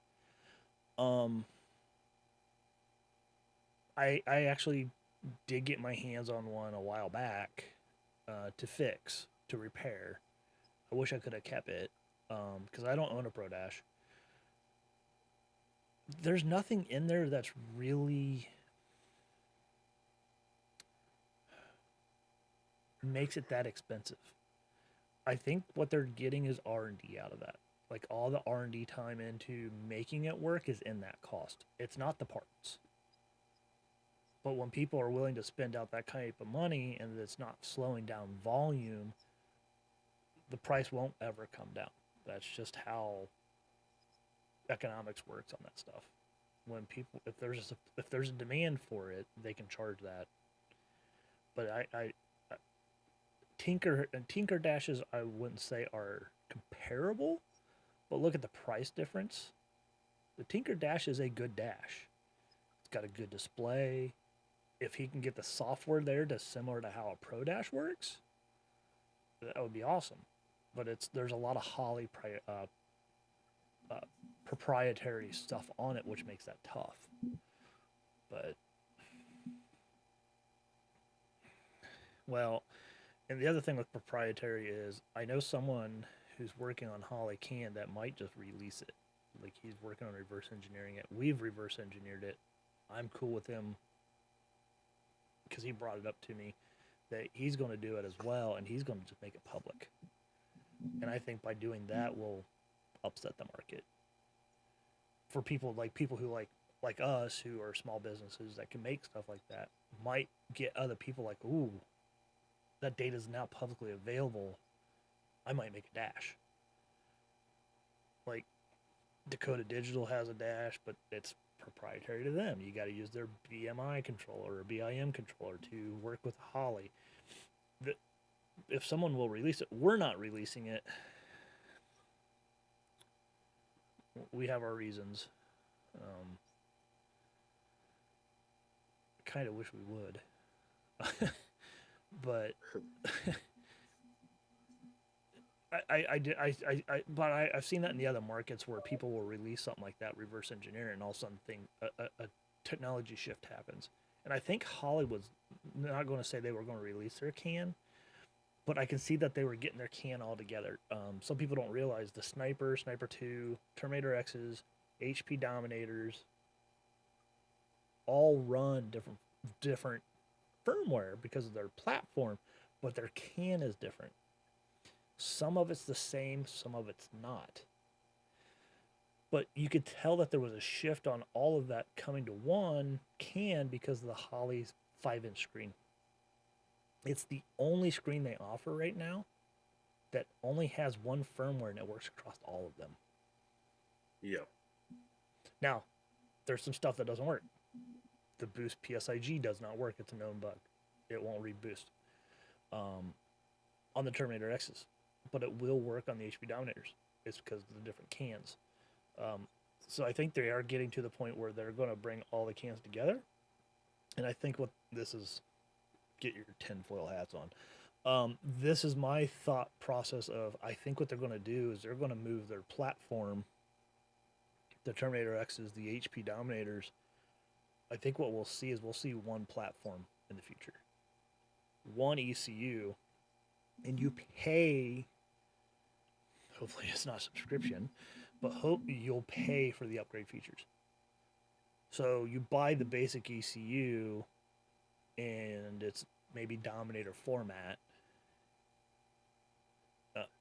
I actually did get my hands on one a while back to repair. I wish I could have kept it because I don't own a Pro Dash. There's nothing in there that's really makes it that expensive. I think what they're getting is R&D out of that. Like all the R&D time into making it work is in that cost. It's not the parts. But when people are willing to spend out that type of money and it's not slowing down volume, the price won't ever come down. That's just how economics works on that stuff. When people, if there's a demand for it, they can charge that. But Tinker Dashes, I wouldn't say are comparable, but look at the price difference. The Tinker Dash is a good dash. It's got a good display. If he can get the software there to similar to how a Pro Dash works, that would be awesome. But there's a lot of Holley proprietary stuff on it, which makes that tough. But well, and the other thing with proprietary is I know someone who's working on Holley can that might just release it. Like he's working on reverse engineering it. We've reverse engineered it. I'm cool with him because he brought it up to me that he's going to do it as well, and he's going to just make it public. And I think by doing that, we'll upset the market. For people who like us who are small businesses that can make stuff like that, might get other people like, ooh, that data is now publicly available. I might make a dash. Like Dakota Digital has a dash, but it's proprietary to them. You got to use their BMI controller or BIM controller to work with Holley. If someone will release it, we're not releasing it. We have our reasons. Kind of wish we would. But I've seen that in the other markets where people will release something like that, reverse engineer, and all of a sudden a technology shift happens. And I think Holley was not going to say they were going to release their can, but I can see that they were getting their can all together. Some people don't realize the Sniper, Sniper 2, Terminator X's, HP Dominators all run different firmware because of their platform, but their can is different. Some of it's the same, some of it's not. But you could tell that there was a shift on all of that coming to one can because of the Holley's 5-inch screen. It's the only screen they offer right now that only has one firmware and it works across all of them. Yeah. Now, there's some stuff that doesn't work. The Boost PSIG does not work. It's a known bug. It won't read Boost on the Terminator X's, but it will work on the HP Dominators. It's because of the different cans. So I think they are getting to the point where they're going to bring all the cans together. And I think what this is, get your tinfoil hats on. This is my thought process of, I think what they're going to do is they're going to move their platform, the Terminator X's, the HP Dominators. I think what we'll see is we'll see one platform in the future, one ECU, and you pay. Hopefully, it's not subscription, but hope you'll pay for the upgrade features. So you buy the basic ECU, and it's maybe Dominator format,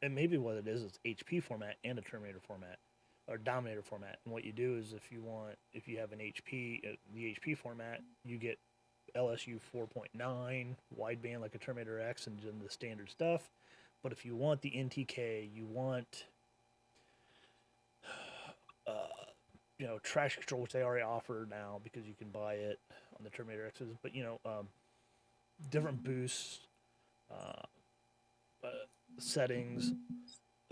and maybe what it is HP format and a Terminator format, or Dominator format. And what you do is if you have an HP, the HP format, you get LSU 4.9 wideband like a Terminator X and then the standard stuff. But if you want the NTK, you want trash control, which they already offer now because you can buy it on the Terminator X's. But different boosts, settings,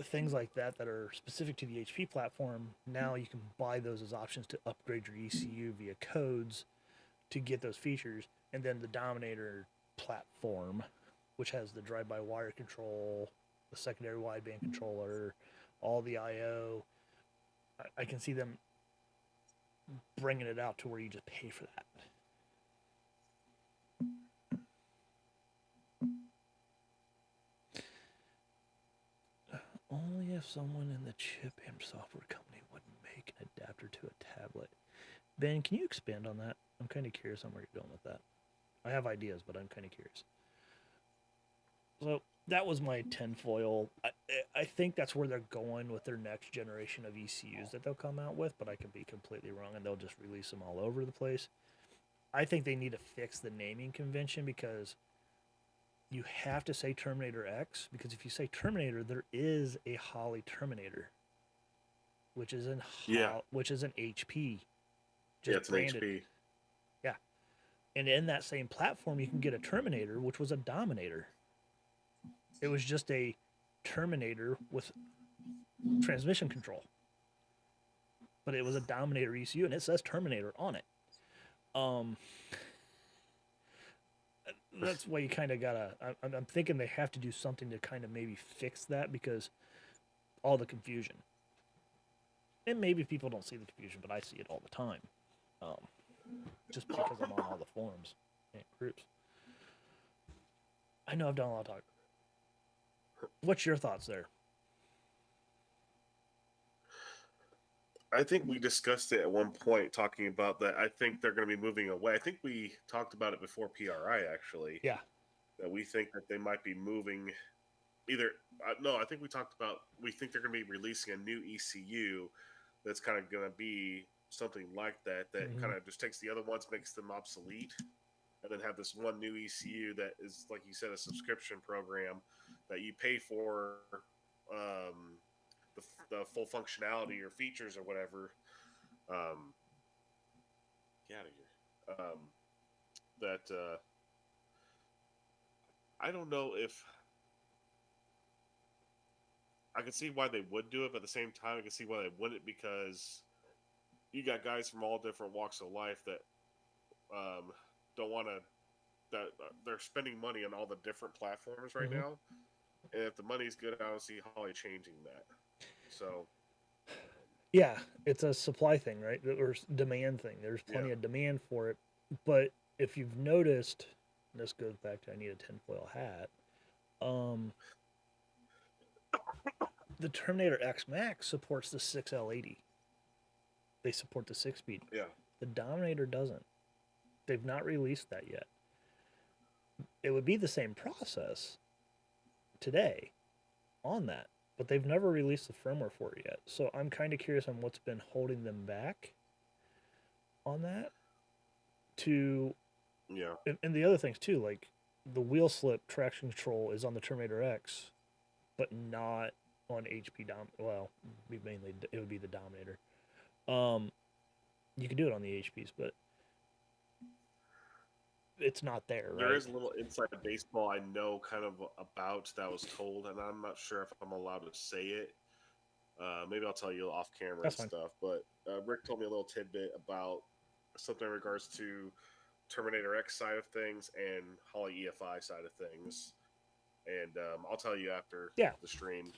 things like that are specific to the HP platform. Now you can buy those as options to upgrade your ECU via codes to get those features. And then the Dominator platform, which has the drive-by-wire control, the secondary wideband controller, all the I/O. I can see them bringing it out to where you just pay for that. Only if someone in the chip and software company would make an adapter to a tablet. Ben, can you expand on that? I'm kind of curious on where you're going with that. I have ideas, but I'm kind of curious. So that was my tinfoil. I think that's where they're going with their next generation of ECUs that they'll come out with, but I could be completely wrong, and they'll just release them all over the place. I think they need to fix the naming convention because you have to say Terminator X, because if you say Terminator, there is a Holley Terminator, which is an HP. Yeah, it's branded. An HP. Yeah. And in that same platform, you can get a Terminator, which was a Dominator. It was just a Terminator with transmission control. But it was a Dominator ECU, and it says Terminator on it. That's why you kind of gotta. I'm thinking they have to do something to kind of maybe fix that because all the confusion. And maybe people don't see the confusion, but I see it all the time. Just because I'm on all the forums and groups. I know I've done a lot of talk. What's your thoughts there? I think we discussed it at one point, talking about that. I think they're going to be moving away. I think we talked about it before PRI, actually. Yeah. That we think that they might be moving either. No, I think we talked about, we think they're going to be releasing a new ECU that's kind of going to be something like that, kind of just takes the other ones, makes them obsolete, and then have this one new ECU that is, like you said, a subscription program that you pay for the full functionality or features or whatever. Get out of here. I don't know if I can see why they would do it, but at the same time, I can see why they wouldn't, because you got guys from all different walks of life that don't want to. That they're spending money on all the different platforms right now, And if the money's good, I don't see Holley changing that. So Yeah, it's a supply thing, right? Or demand thing. There's yeah, plenty of demand for it. But if you've noticed, and this goes back to I need a tinfoil hat. Um, the Terminator X Max supports the 6L80. They support the 6 speed. yeah, The Dominator doesn't. They've not released that yet. It would be the same process today on that, but they've never released the firmware for it yet. So I'm kind of curious on what's been holding them back on that. To yeah. and the other things too, like the wheel slip traction control is on the Terminator X, but not on HP Dom. Well, mainly it would be the Dominator. Um, you can do it on the HPs, but it's not there, There right? is a little inside baseball I know kind of about that was told, and I'm not sure if I'm allowed to say it. Maybe I'll tell you off camera That's and fine. stuff. But Rick told me a little tidbit about something in regards to Terminator X side of things and Holley EFI side of things, and I'll tell you after Yeah. the stream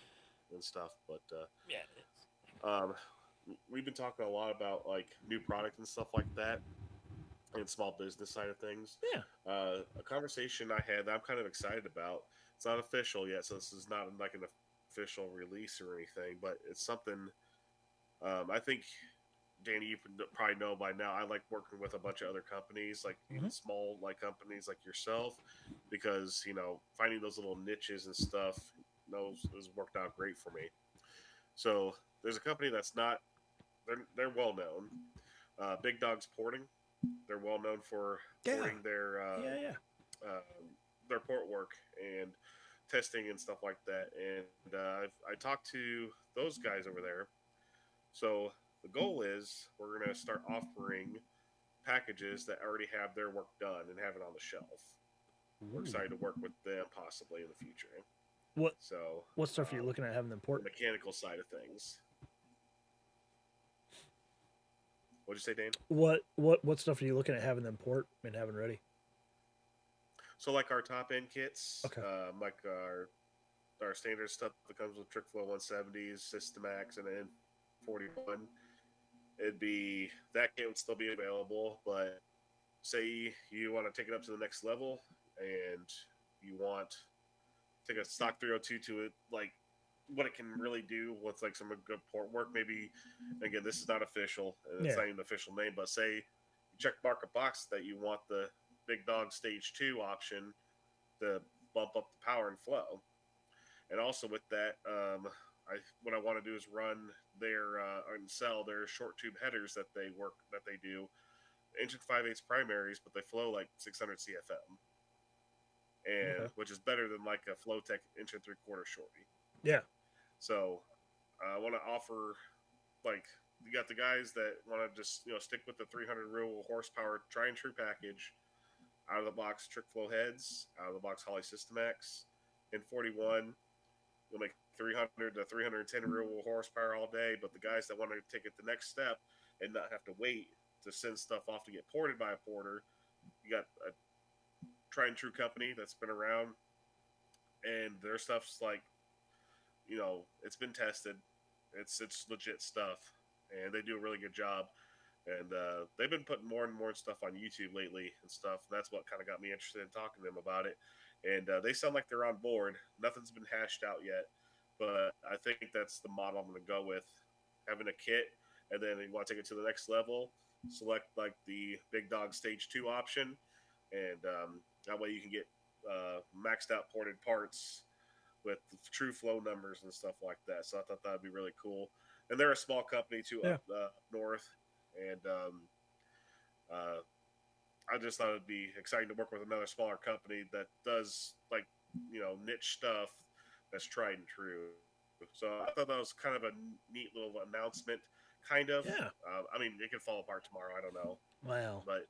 and stuff. But Yeah. um, we've been talking a lot about like new product and stuff like that, and small business side of things. Yeah. A conversation I had that I'm kind of excited about. It's not official yet, so this is not like an official release or anything, but it's something I think Danny, you probably know by now. I like working with a bunch of other companies, like Mm-hmm. even small like companies like yourself, because finding those little niches and stuff those has worked out great for me. So there's a company that's not they're well known. Big Dogs Porting. They're well known for Yeah. porting Yeah. Yeah. their port work and testing and stuff like that. And I talked to those guys over there. So the goal is we're going to start offering packages that already have their work done and have it on the shelf. We're Ooh. excited to work with them possibly in the future. What So what stuff are you looking at having them the port? mechanical side of things. What'd you say, Dane? What stuff are you looking at having them port and having ready? So like our top end kits, Okay. like our standard stuff that comes with TrickFlow 170s, Systemax, and then 41. It'd be that kit would still be available, but say you want to take it up to the next level and you want to take a stock 302 to it, like what it can really do with like some good port work. Maybe again, this is not official and it's Yeah. not even the official name, but say you check mark a box that you want the Big Dog Stage 2 option to bump up the power and flow. And also with that, what I want to do is run their and sell their short tube headers that they do, inch and 5/8 primaries, but they flow like 600 CFM, and Okay. which is better than like a Flowtech inch and 3/4 shorty. Yeah. So I want to offer like you got the guys that want to just stick with the 300 real horsepower try and true package, out of the box trick flow heads, out of the box Holley Systemax, in 41 you'll make 300 to 310 real horsepower all day. But the guys that want to take it the next step and not have to wait to send stuff off to get ported by a porter, you got a tried and true company that's been around, and their stuff's like, it's been tested. It's legit stuff, and they do a really good job. And they've been putting more and more stuff on YouTube lately and stuff. And that's what kind of got me interested in talking to them about it. And they sound like they're on board. Nothing's been hashed out yet, but I think that's the model I'm going to go with. Having a kit, and then you want to take it to the next level, select like the Big Dog Stage 2 option, and that way you can get maxed out ported parts with true flow numbers and stuff like that. So I thought that'd be really cool. And they're a small company too Yeah. up north, and uh, I just thought it'd be exciting to work with another smaller company that does like niche stuff that's tried and true. So I thought that was kind of a neat little announcement. Kind of. Yeah. I mean, it could fall apart tomorrow. I don't know, Wow. but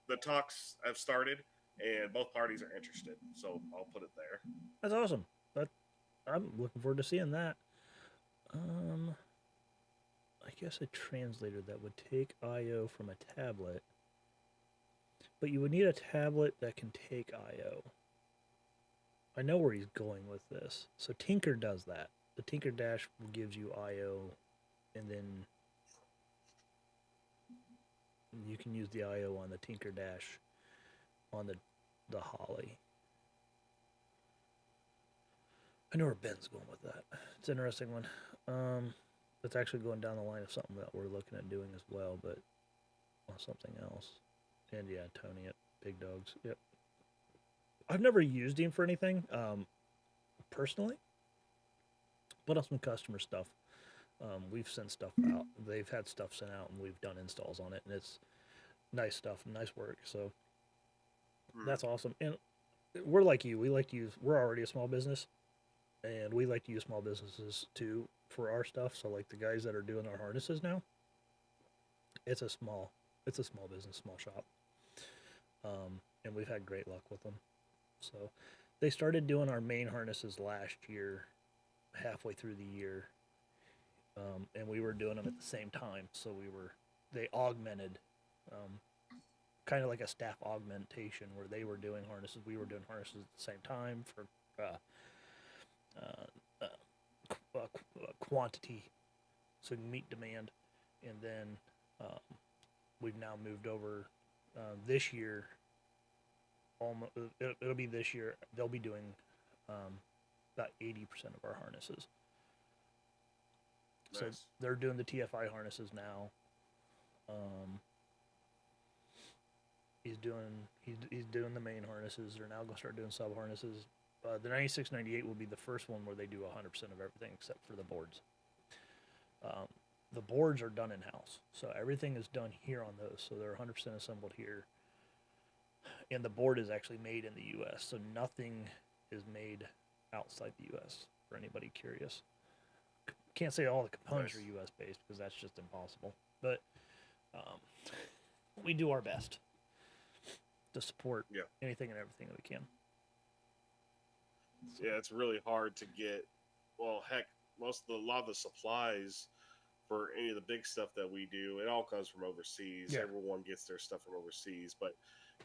the talks have started, and both parties are interested. So I'll put it there. That's awesome. That I'm looking forward to seeing that. Um, I guess a translator that would take I/O from a tablet, but you would need a tablet that can take I/O. I know where he's going with this. So Tinker does that. The Tinker Dash gives you IO, and then you can use the IO on the Tinker Dash on the Holley. I know where Ben's going with that. It's an interesting one. It's actually going down the line of something that we're looking at doing as well, but on something else. And yeah, Tony at Big Dogs. Yep. I've never used him for anything, personally, but on some customer stuff. We've sent stuff out. They've had stuff sent out, and we've done installs on it, and it's nice stuff, nice work. So that's awesome. And we're like you. We like to use. We're already a small business, and we like to use small businesses too for our stuff. So like the guys that are doing our harnesses now, it's a small business, small shop, and we've had great luck with them. So they started doing our main harnesses last year, halfway through the year, and we were doing them at the same time. So they augmented, kind of like a staff augmentation where they were doing harnesses, we were doing harnesses at the same time for quantity, so you can meet demand. And then we've now moved over this year. Almost, it'll be this year. They'll be doing about 80% of our harnesses. Nice. So they're doing the TFI harnesses now. He's doing the main harnesses. They're now going to start doing sub harnesses. The 9698 will be the first one where they do 100% of everything except for the boards. The boards are done in house, so everything is done here on those. So they're 100% assembled here, and the board is actually made in the U.S. So nothing is made outside the U.S. for anybody curious. Can't say all the components are U.S. based because that's just impossible. But we do our best to support anything and everything that we can. Yeah, it's really hard to get. Well, heck, a lot of the supplies for any of the big stuff that we do, it all comes from overseas. Yeah. Everyone gets their stuff from overseas, but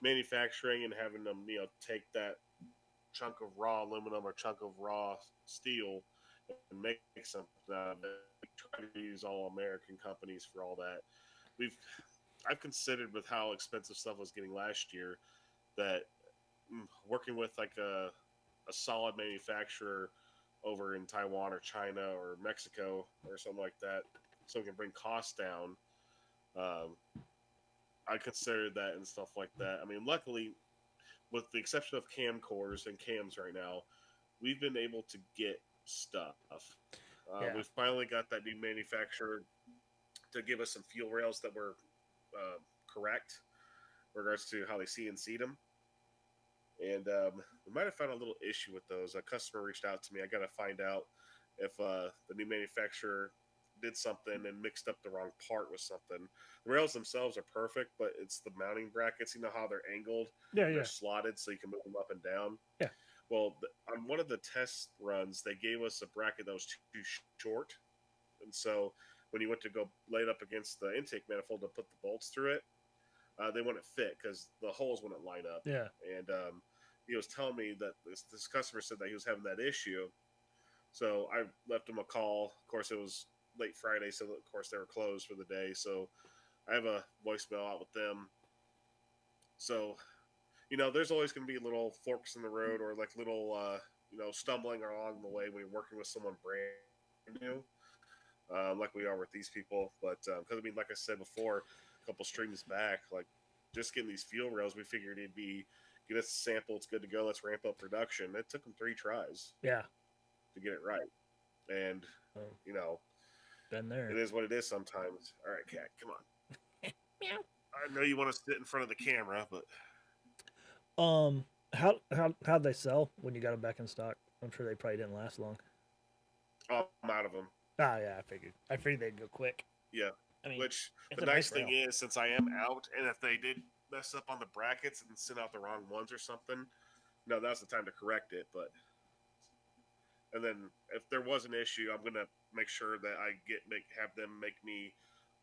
manufacturing and having them, take that chunk of raw aluminum or chunk of raw steel and make something out of it. We try to use all American companies for all that. I've considered with how expensive stuff was getting last year that working with like a solid manufacturer over in Taiwan or China or Mexico or something like that, so we can bring costs down. I considered that and stuff like that. I mean, luckily, with the exception of camcores and cams right now, we've been able to get stuff. We've finally got that new manufacturer to give us some fuel rails that were correct in regards to how they CNC'd them. And we might have found a little issue with those. A customer reached out to me. I got to find out if the new manufacturer did something and mixed up the wrong part with something. The rails themselves are perfect, but it's the mounting brackets. You know how they're angled? They're slotted so you can move them up and down. Yeah. Well, on one of the test runs, they gave us a bracket that was too short. And so when you went to go lay it up against the intake manifold to put the bolts through it, they wouldn't fit because the holes wouldn't line up. Yeah. And he was telling me that this customer said that he was having that issue. So I left him a call. Of course, it was late Friday, so of course they were closed for the day. So I have a voicemail out with them. So, there's always going to be little forks in the road or like little, stumbling along the way when you're working with someone brand new, like we are with these people. But because, like I said before, a couple streams back, like just getting these fuel rails, we figured it'd be get us a sample, it's good to go, let's ramp up production. It took them 3 tries. Yeah. To get it right. And, been there. It is what it is sometimes. All right, cat, come on. Meow. I know you want to sit in front of the camera, but how'd they sell when you got them back in stock? I'm sure they probably didn't last long. Oh, I'm out of them. Ah, yeah, I figured they'd go quick. Yeah. I mean, which the nice thing is, since I am out, and if they did mess up on the brackets and send out the wrong ones or something, now's the time to correct it. But and then if there was an issue, I'm gonna make sure that I have them make me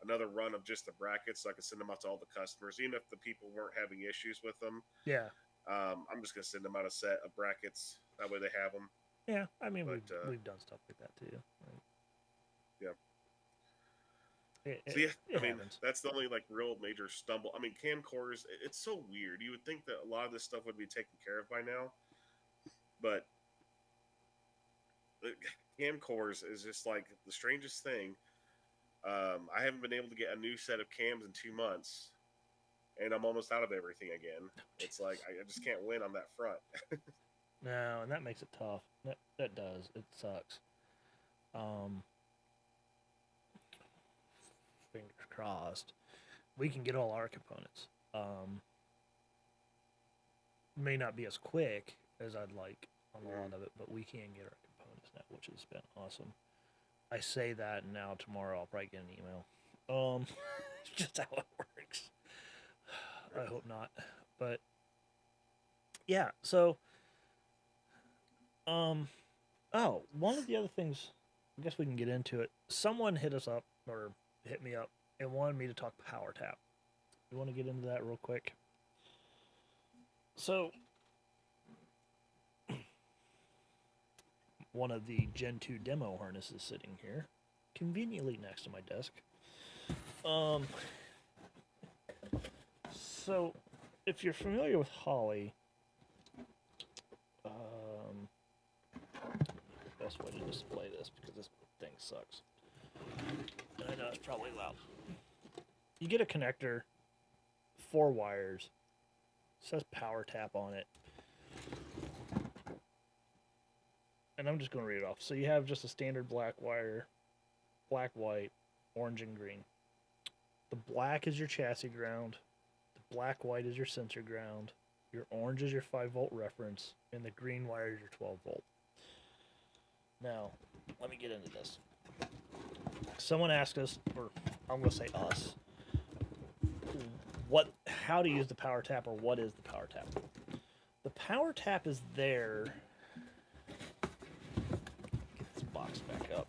another run of just the brackets so I can send them out to all the customers, even if the people weren't having issues with them. Yeah. I'm just gonna send them out a set of brackets That way they have them. Yeah, I mean But we've done stuff like that too. Like, yeah. it, So it, yeah, I it mean happens. that's the only like real major stumble. I mean camcorders, it's so weird. You would think that a lot of this stuff would be taken care of by now, but camcorders is just like the strangest thing. I haven't been able to get a new set of cams in 2 months, and I'm almost out of everything again. It's like Jesus. I just can't win on that front. No, and that makes it tough. That does. It sucks. Um, Fingers crossed. We can get all our components. May not be as quick as I'd like on a lot of it, but we can get our components now, which has been awesome. I say that, and now tomorrow I'll probably get an email. It's just how it works. I hope not, but yeah. So, oh, one of the other things, I guess we can get into it. Someone hit us up or hit me up and wanted me to talk power tap. You want to get into that real quick? So, one of the Gen 2 demo harnesses sitting here, conveniently next to my desk. Um, so, if you're familiar with Holley, best way to display this because this thing sucks. And I know it's probably loud. You get a connector, 4 wires, says power tap on it. And I'm just going to read it off. So you have just a standard black wire, black, white, orange, and green. The black is your chassis ground. The black, white is your sensor ground. Your orange is your 5-volt reference. And the green wire is your 12-volt. Now, let me get into this. Someone asked us, or I'm going to say us, how to use the power tap or what is the power tap. The power tap is there. Get this box back up.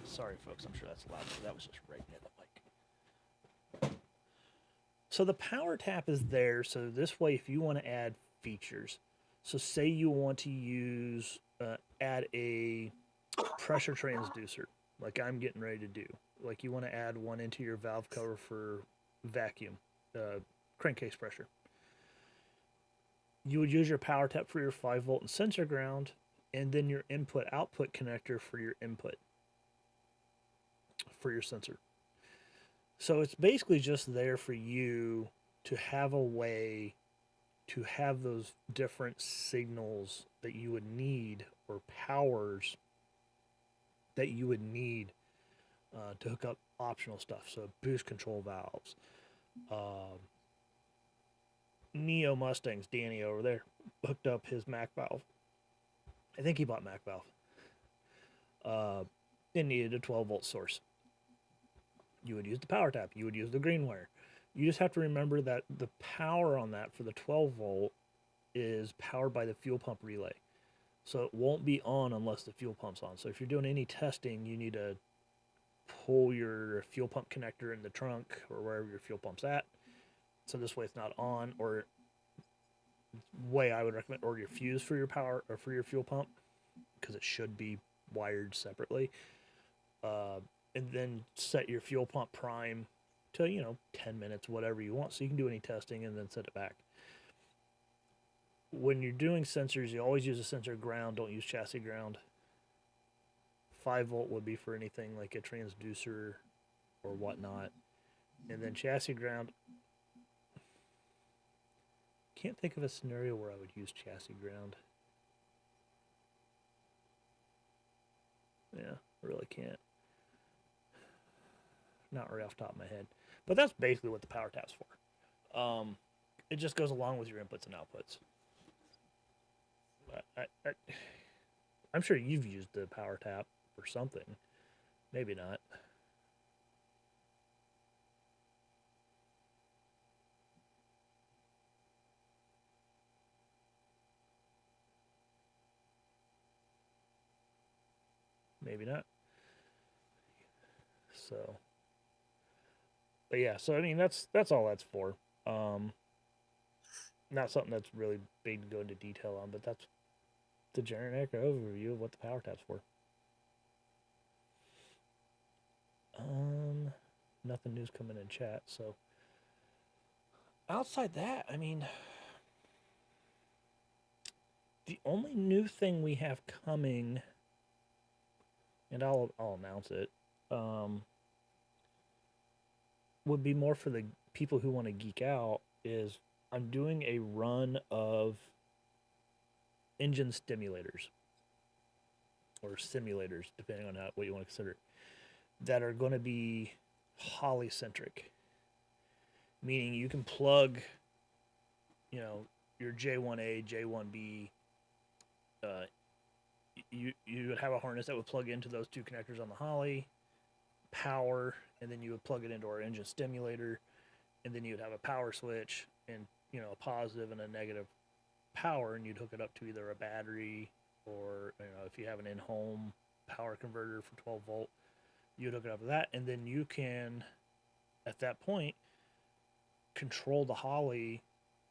Sorry, folks, I'm sure that's loud, but that was just right near the mic. So the power tap is there, so this way if you want to add features, so say you want to use, add a pressure transducer, like I'm getting ready to do. Like you want to add one into your valve cover for vacuum, crankcase pressure. You would use your power tap for your 5-volt and sensor ground, and then your input-output connector for your input, for your sensor. So it's basically just there for you to have a way to have those different signals that you would need or powers that you would need to hook up optional stuff. So boost control valves. Neo Mustangs, Danny over there, hooked up his Mac valve. I think he bought Mac valve. It needed a 12-volt source. You would use the power tap. You would use the green wire. You just have to remember that the power on that for the 12-volt is powered by the fuel pump relay. So it won't be on unless the fuel pump's on. So if you're doing any testing, you need to pull your fuel pump connector in the trunk or wherever your fuel pump's at. So this way it's not on, or way I would recommend, or your fuse for your power or for your fuel pump, because it should be wired separately. And then set your fuel pump prime to 10 minutes, whatever you want, so you can do any testing and then set it back. When you're doing sensors, you always use a sensor ground. Don't use chassis ground. 5-volt would be for anything like a transducer or whatnot. And then chassis ground, can't think of a scenario where I would use chassis ground. Yeah, I really can't. Not right off the top of my head. But that's basically what the power tap's for. It just goes along with your inputs and outputs. I'm sure you've used the power tap for something. Maybe not. Maybe not. So, but yeah, so I mean that's all that's for. Not something that's really big to go into detail on, but the generic overview of what the power tab's for. Nothing new's coming in chat. So outside that, I mean, the only new thing we have coming, and I'll announce it, would be more for the people who want to geek out. Is I'm doing a run of engine stimulators or simulators, depending on what you want to consider, that are going to be Holley centric. Meaning you can plug, your J1A, J1B. You would have a harness that would plug into those two connectors on the Holley, power, and then you would plug it into our engine stimulator, and then you'd have a power switch and a positive and a negative power, and you'd hook it up to either a battery or if you have an in-home power converter for 12 volt, you'd hook it up to that, and then you can, at that point, control the Holley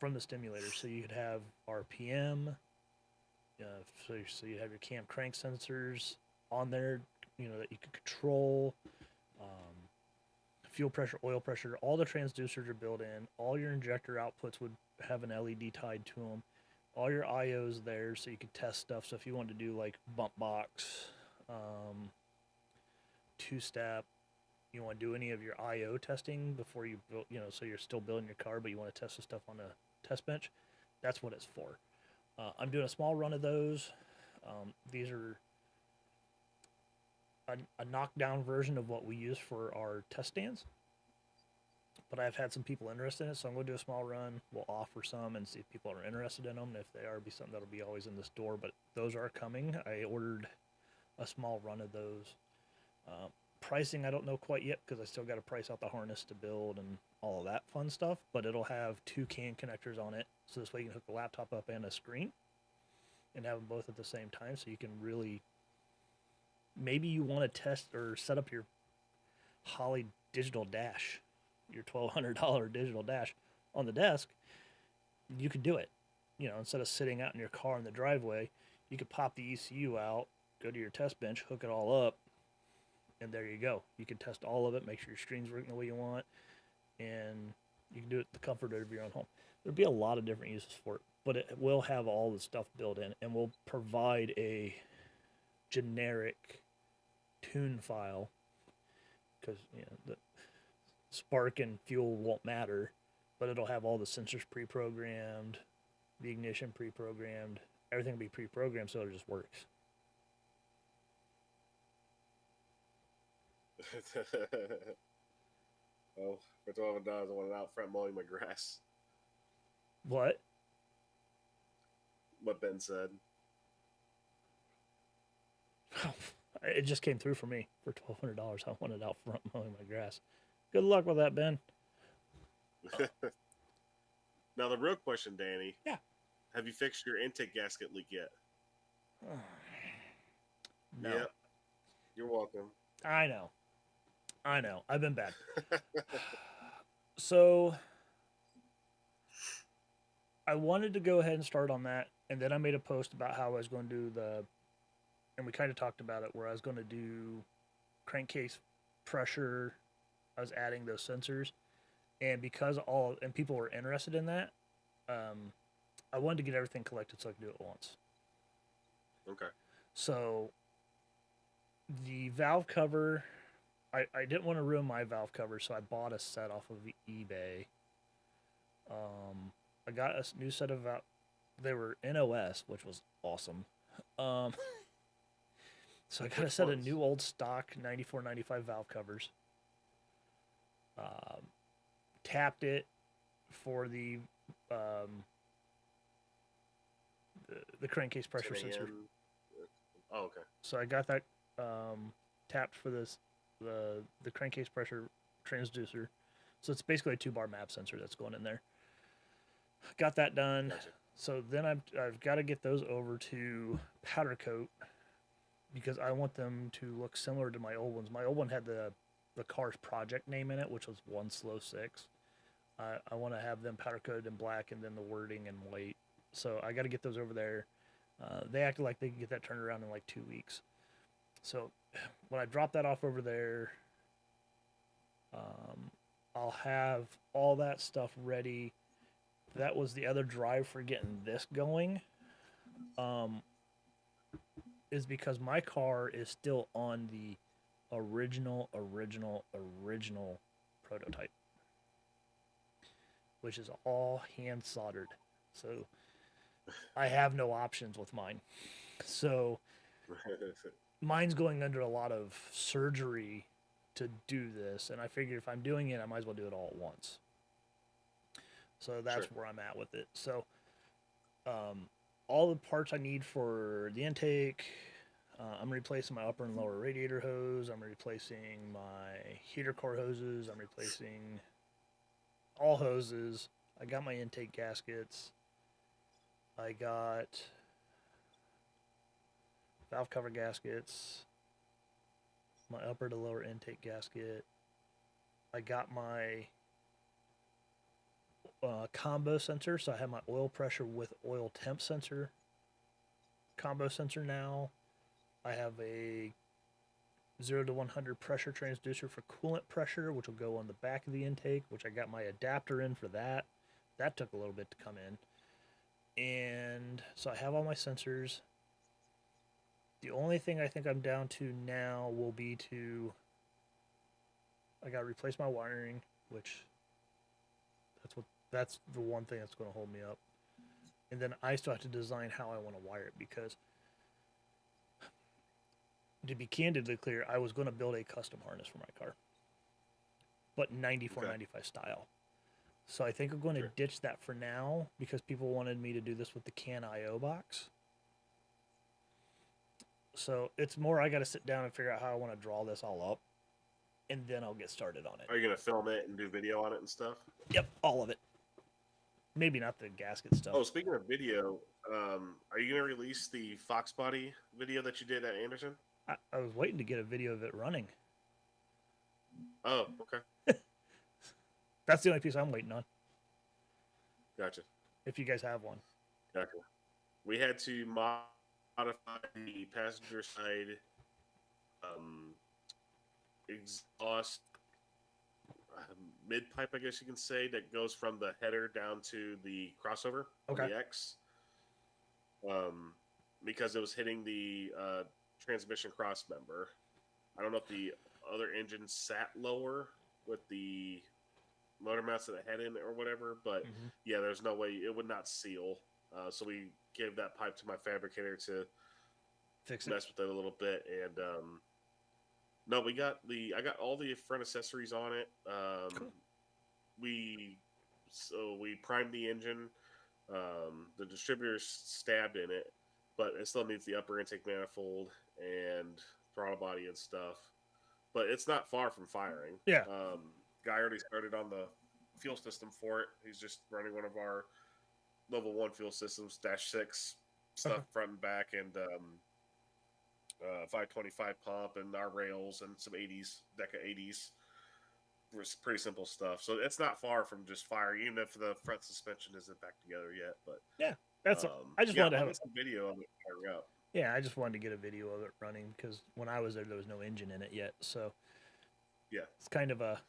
from the stimulator. So you could have RPM, so you have your cam crank sensors on there, that you can control. Fuel pressure, oil pressure, all the transducers are built in. All your injector outputs would have an LED tied to them. All your IOs there, so you could test stuff. So if you want to do like bump box, two-step, you want to do any of your IO testing before you build, so you're still building your car, but you want to test the stuff on a test bench, that's what it's for. I'm doing a small run of those. These are a knockdown version of what we use for our test stands, but I've had some people interested in it, so I'm going to do a small run. We'll offer some and see if people are interested in them, and if they are, it'll be something that'll be always in the store, but those are coming. I ordered a small run of those. Pricing, I don't know quite yet because I still got to price out the harness to build and all of that fun stuff, but it'll have two CAN connectors on it, so this way you can hook the laptop up and a screen and have them both at the same time, so you can really, maybe you want to test or set up your Holley digital dash, your $1,200 digital dash on the desk. You could do it, instead of sitting out in your car in the driveway, you could pop the ECU out, go to your test bench, hook it all up, and there you go. You can test all of it, make sure your screen's working the way you want, and you can do it in the comfort of your own home. There'll be a lot of different uses for it, but it will have all the stuff built in, and we'll provide a generic tune file, because the spark and fuel won't matter, but it'll have all the sensors pre-programmed, the ignition pre-programmed, everything will be pre-programmed, so it just works. Oh, for $12, I want it out front mowing my grass. What Ben said. It just came through for me for $1,200. I want it out front mowing my grass. Good luck with that, Ben. Now the real question, Danny. Yeah. Have you fixed your intake gasket leak yet? No. Yep. You're welcome. I know. I've been bad. So I wanted to go ahead and start on that, and then I made a post about how I was going to do and we kind of talked about it, where I was going to do crankcase pressure. I was adding those sensors, and because people were interested in that, I wanted to get everything collected so I could do it at once. Okay. So the valve cover, I didn't want to ruin my valve cover, so I bought a set off of eBay. I got a new set of they were NOS, which was awesome. So I got a set of new old stock 94-95 valve covers. Tapped it for the crankcase pressure sensor. Oh, okay. So I got that tapped for the crankcase pressure transducer. So it's basically a 2-bar map sensor that's going in there. Got that done. Gotcha. So then I've got to get those over to powder coat, because I want them to look similar to my old ones. My old one had the car's project name in it, which was 1 Slow 6. I want to have them powder coated in black and then the wording in white. So I got to get those over there. They acted like they could get that turned around in like 2 weeks. So when I drop that off over there, I'll have all that stuff ready. That was the other drive for getting this going. Um, is because my car is still on the original prototype, which is all hand soldered. So I have no options with mine. So mine's going under a lot of surgery to do this, and I figured if I'm doing it, I might as well do it all at once. So that's Sure. where I'm at with it. So all the parts I need for the intake, I'm replacing my upper and lower radiator hose. I'm replacing my heater core hoses. I'm replacing all hoses. I got my intake gaskets. I got valve cover gaskets, my upper to lower intake gasket. I got my combo sensor, so I have my oil pressure with oil temp sensor combo sensor now. I have a 0 to 100 pressure transducer for coolant pressure, which will go on the back of the intake, which I got my adapter in for that. That took a little bit to come in. And so I have all my sensors. The only thing I think I'm down to now will be I got to replace my wiring, which that's the one thing that's going to hold me up. And then I still have to design how I want to wire it, because to be candidly clear, I was going to build a custom harness for my car, but 9495 style. So I think I'm going to ditch that for now, because people wanted me to do this with the CAN IO box. So it's more I got to sit down and figure out how I want to draw this all up, and then I'll get started on it. Are you going to film it and do video on it and stuff? Yep, all of it. Maybe not the gasket stuff. Oh, speaking of video, are you going to release the Fox Body video that you did at Anderson? I was waiting to get a video of it running. Oh, okay. That's the only piece I'm waiting on. Gotcha. If you guys have one. Gotcha. We had to modify the passenger side exhaust mid pipe, I guess you can say, that goes from the header down to the crossover on the X, because it was hitting the transmission cross member. I don't know if the other engine sat lower with the motor mounts that it had in it or whatever, but yeah, there's no way it would not seal. So we gave that pipe to my fabricator to fix it, mess with it a little bit, and no, I got all the front accessories on it. Cool. We primed the engine. The distributor's stabbed in it, but it still needs the upper intake manifold and throttle body and stuff. But it's not far from firing. Yeah. Guy already started on the fuel system for it. He's just running one of our level 1 fuel systems, -6 stuff, front and back, and 525 pump and our rails and some 80s, Deca 80s. It's pretty simple stuff. So it's not far from just firing, even if the front suspension isn't back together yet. But yeah, that's I just wanted to have some video of it firing up. Yeah, I just wanted to get a video of it running, because when I was there was no engine in it yet. So yeah, it's kind of a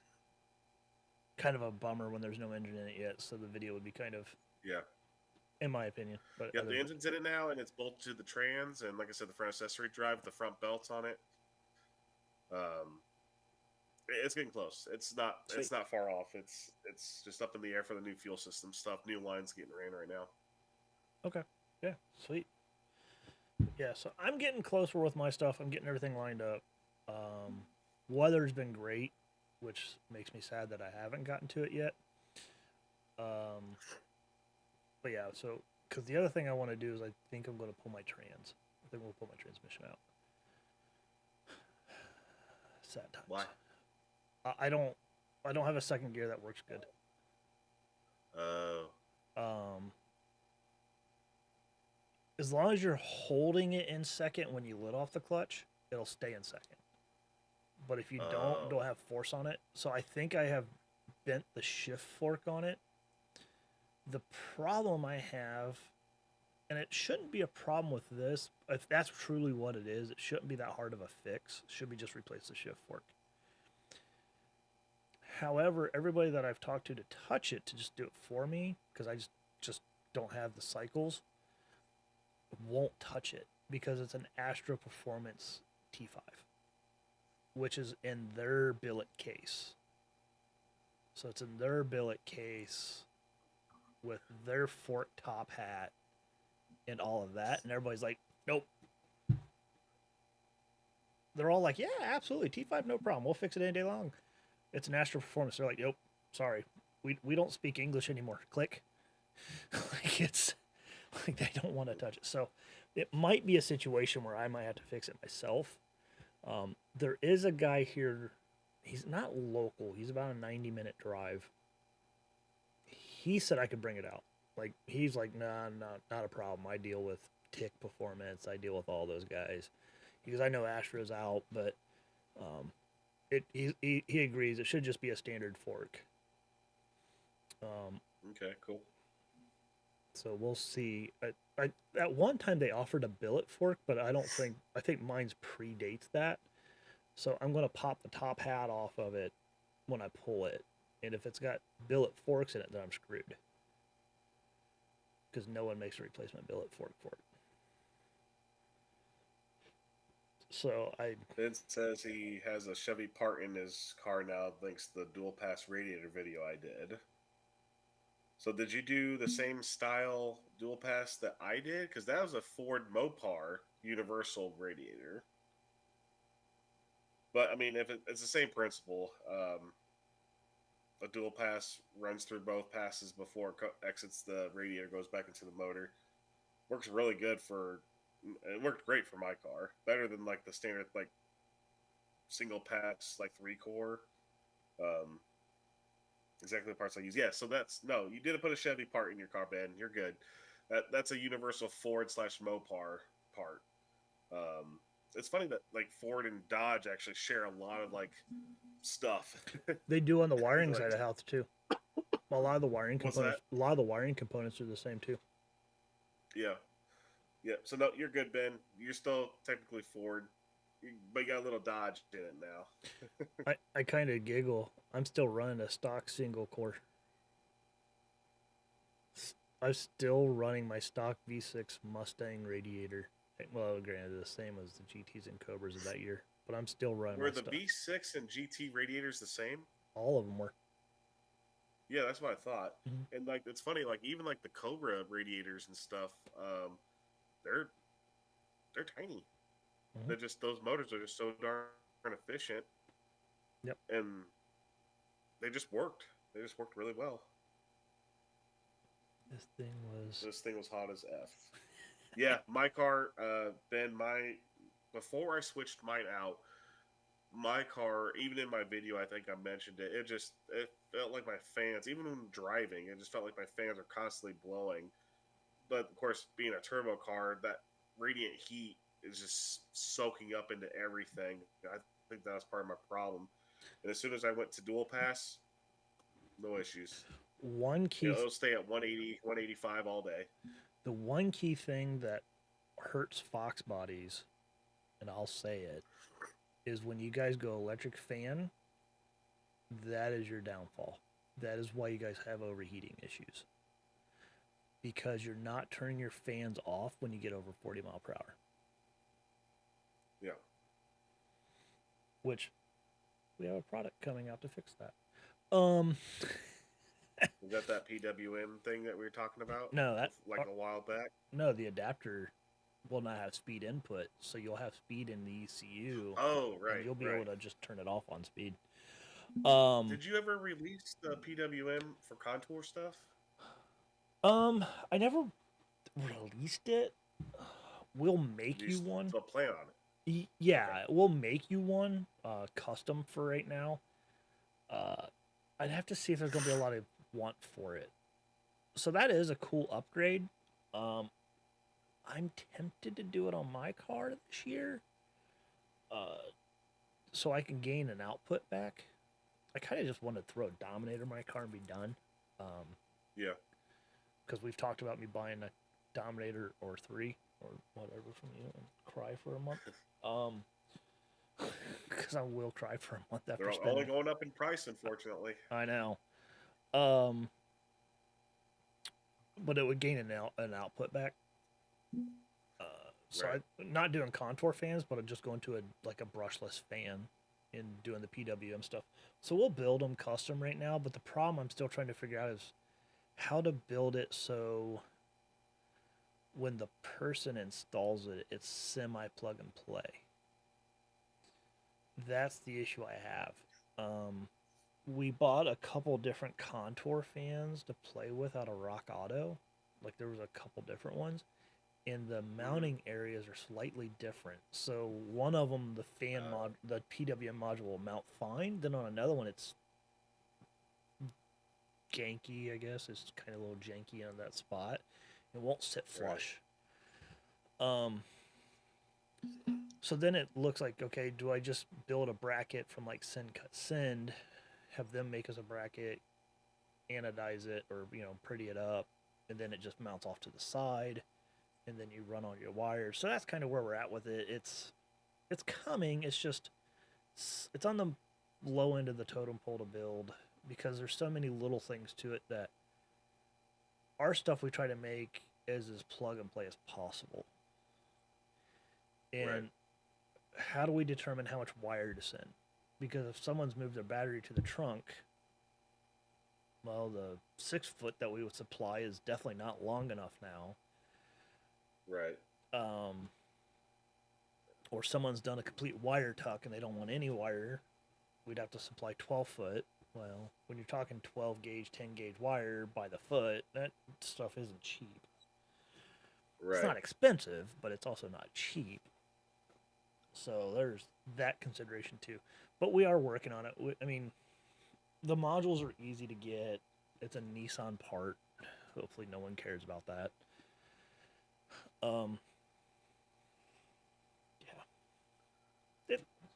bummer when there's no engine in it yet. So the video would be kind of, in my opinion. But yeah, the engine's in it now, and it's bolted to the trans, and like I said, the front accessory drive with the front belts on it. It's getting close. It's not far off. It's just up in the air for the new fuel system stuff. New lines getting ran right now. Okay. Yeah. Sweet. Yeah. So I'm getting closer with my stuff. I'm getting everything lined up. Weather's been great, which makes me sad that I haven't gotten to it yet. But yeah, so, because the other thing I want to do is I think I'm going to pull my trans. I think we'll pull my transmission out. Sad times. Why? I don't have a second gear that works good. As long as you're holding it in second when you let off the clutch, it'll stay in second. But if you don't have force on it. So I think I have bent the shift fork on it. The problem I have, and it shouldn't be a problem with this. If that's truly what it is, it shouldn't be that hard of a fix. It should be just replace the shift fork. However, everybody that I've talked to touch it to just do it for me, because I just don't have the cycles, won't touch it because it's an Astro Performance T5, which is in their billet case. So it's in their billet case with their fork top hat and all of that, and everybody's like, nope. They're all like, yeah, absolutely, T5, no problem, we'll fix it any day long. It's an Astro Performance. They're like, nope, sorry, we don't speak English anymore. Click. Like, it's like they don't want to touch it. So it might be a situation where I might have to fix it myself. There is a guy here. He's not local. He's about a 90-minute drive. He said I could bring it out. Like, he's like, nah, not a problem. I deal with Tick Performance. I deal with all those guys. Because I know Astro's out, but he agrees it should just be a standard fork. Okay, cool. So we'll see. I at one time they offered a billet fork, but I think mine's predates that. So I'm gonna pop the top hat off of it when I pull it, and if it's got billet forks in it, then I'm screwed. Because no one makes a replacement billet fork for it. So Ben says he has a Chevy part in his car now. Thanks to the dual pass radiator video I did. So did you do the same style dual pass that I did? Because that was a Ford Mopar universal radiator. But I mean, if it's the same principle, a dual pass runs through both passes before it exits the radiator, goes back into the motor. Works really good for. It worked great for my car. Better than like the standard like single pass like 3-core. Exactly the parts I use. Yeah, so you didn't put a Chevy part in your car, Ben. You're good. That's a universal Ford / Mopar part. It's funny that like Ford and Dodge actually share a lot of like stuff. they do on the wiring like, side of the house too. A lot of the wiring What's components. that? A lot of the wiring components are the same too. Yeah, yeah. So no, you're good, Ben. You're still technically Ford, but you got a little Dodge in it now. I kind of giggle. I'm still running a stock single core. I'm still running my stock V6 Mustang radiator. Well, granted, the same as the GTs and Cobras of that year, but I'm still running. Were the V6 and GT radiators the same? All of them were. Yeah, that's what I thought. Mm-hmm. And like, it's funny, like even like the Cobra radiators and stuff, they're tiny. Mm-hmm. They're just those motors are just so darn efficient. Yep. And they just worked. They just worked really well. This thing was hot as F. Yeah, my car, Ben, before I switched mine out, my car, even in my video, I think I mentioned it. It felt like my fans, even when driving, it just felt like my fans are constantly blowing. But of course, being a turbo car, that radiant heat is just soaking up into everything. I think that was part of my problem. And as soon as I went to dual pass, no issues. One key. It'll stay at 180, 185 all day. The one key thing that hurts Fox bodies, and I'll say it, is when you guys go electric fan, that is your downfall. That is why you guys have overheating issues. Because you're not turning your fans off when you get over 40 mile per hour. Yeah. Which we have a product coming out to fix that. Is that PWM thing that we were talking about? No, a while back. No, the adapter will not have speed input, so you'll have speed in the ECU. Oh, right. And you'll be able to just turn it off on speed. Did you ever release the PWM for contour stuff? I never released it. We'll make you one. So plan on it. Yeah, okay. We'll make you one, custom for right now. I'd have to see if there's gonna be a lot of want for it. So that is a cool upgrade. I'm tempted to do it on my car this year. So I can gain an output back. I kind of just want to throw a Dominator in my car and be done. Yeah. Because we've talked about me buying Dominator or 3 or whatever from you and cry for a month. Um, because I will cry for a month after They're only spending. going up in price, unfortunately. I know. Um, but it would gain an output back. So Right. I'm not doing contour fans, but I'm just going to a brushless fan and doing the PWM stuff. So we'll build them custom right now, but the problem I'm still trying to figure out is how to build it so when the person installs it, it's semi plug and play. That's the issue I have. We bought a couple different contour fans to play with out of Rock Auto. Like there was a couple different ones, and the mounting areas are slightly different. So one of them, the PWM module will mount fine. Then on another one, it's janky. I guess it's kind of a little janky on that spot. It won't sit flush. Right. So then it looks like, okay, do I just build a bracket from like Send Cut Send, have them make us a bracket, anodize it or pretty it up, and then it just mounts off to the side, and then you run all your wires. So that's kind of where we're at with it. It's coming. It's just it's on the low end of the totem pole to build because there's so many little things to it that our stuff we try to make as plug and play as possible. And right. How do we determine how much wire to send? Because if someone's moved their battery to the trunk, well, the 6 foot that we would supply is definitely not long enough now. Right. Or someone's done a complete wire tuck and they don't want any wire, we'd have to supply 12 foot. Well, when you're talking 12 gauge, 10 gauge wire by the foot, that stuff isn't cheap. Right. It's not expensive, but it's also not cheap. So there's that consideration too. But we are working on it. I mean, the modules are easy to get. It's a Nissan part. Hopefully no one cares about that.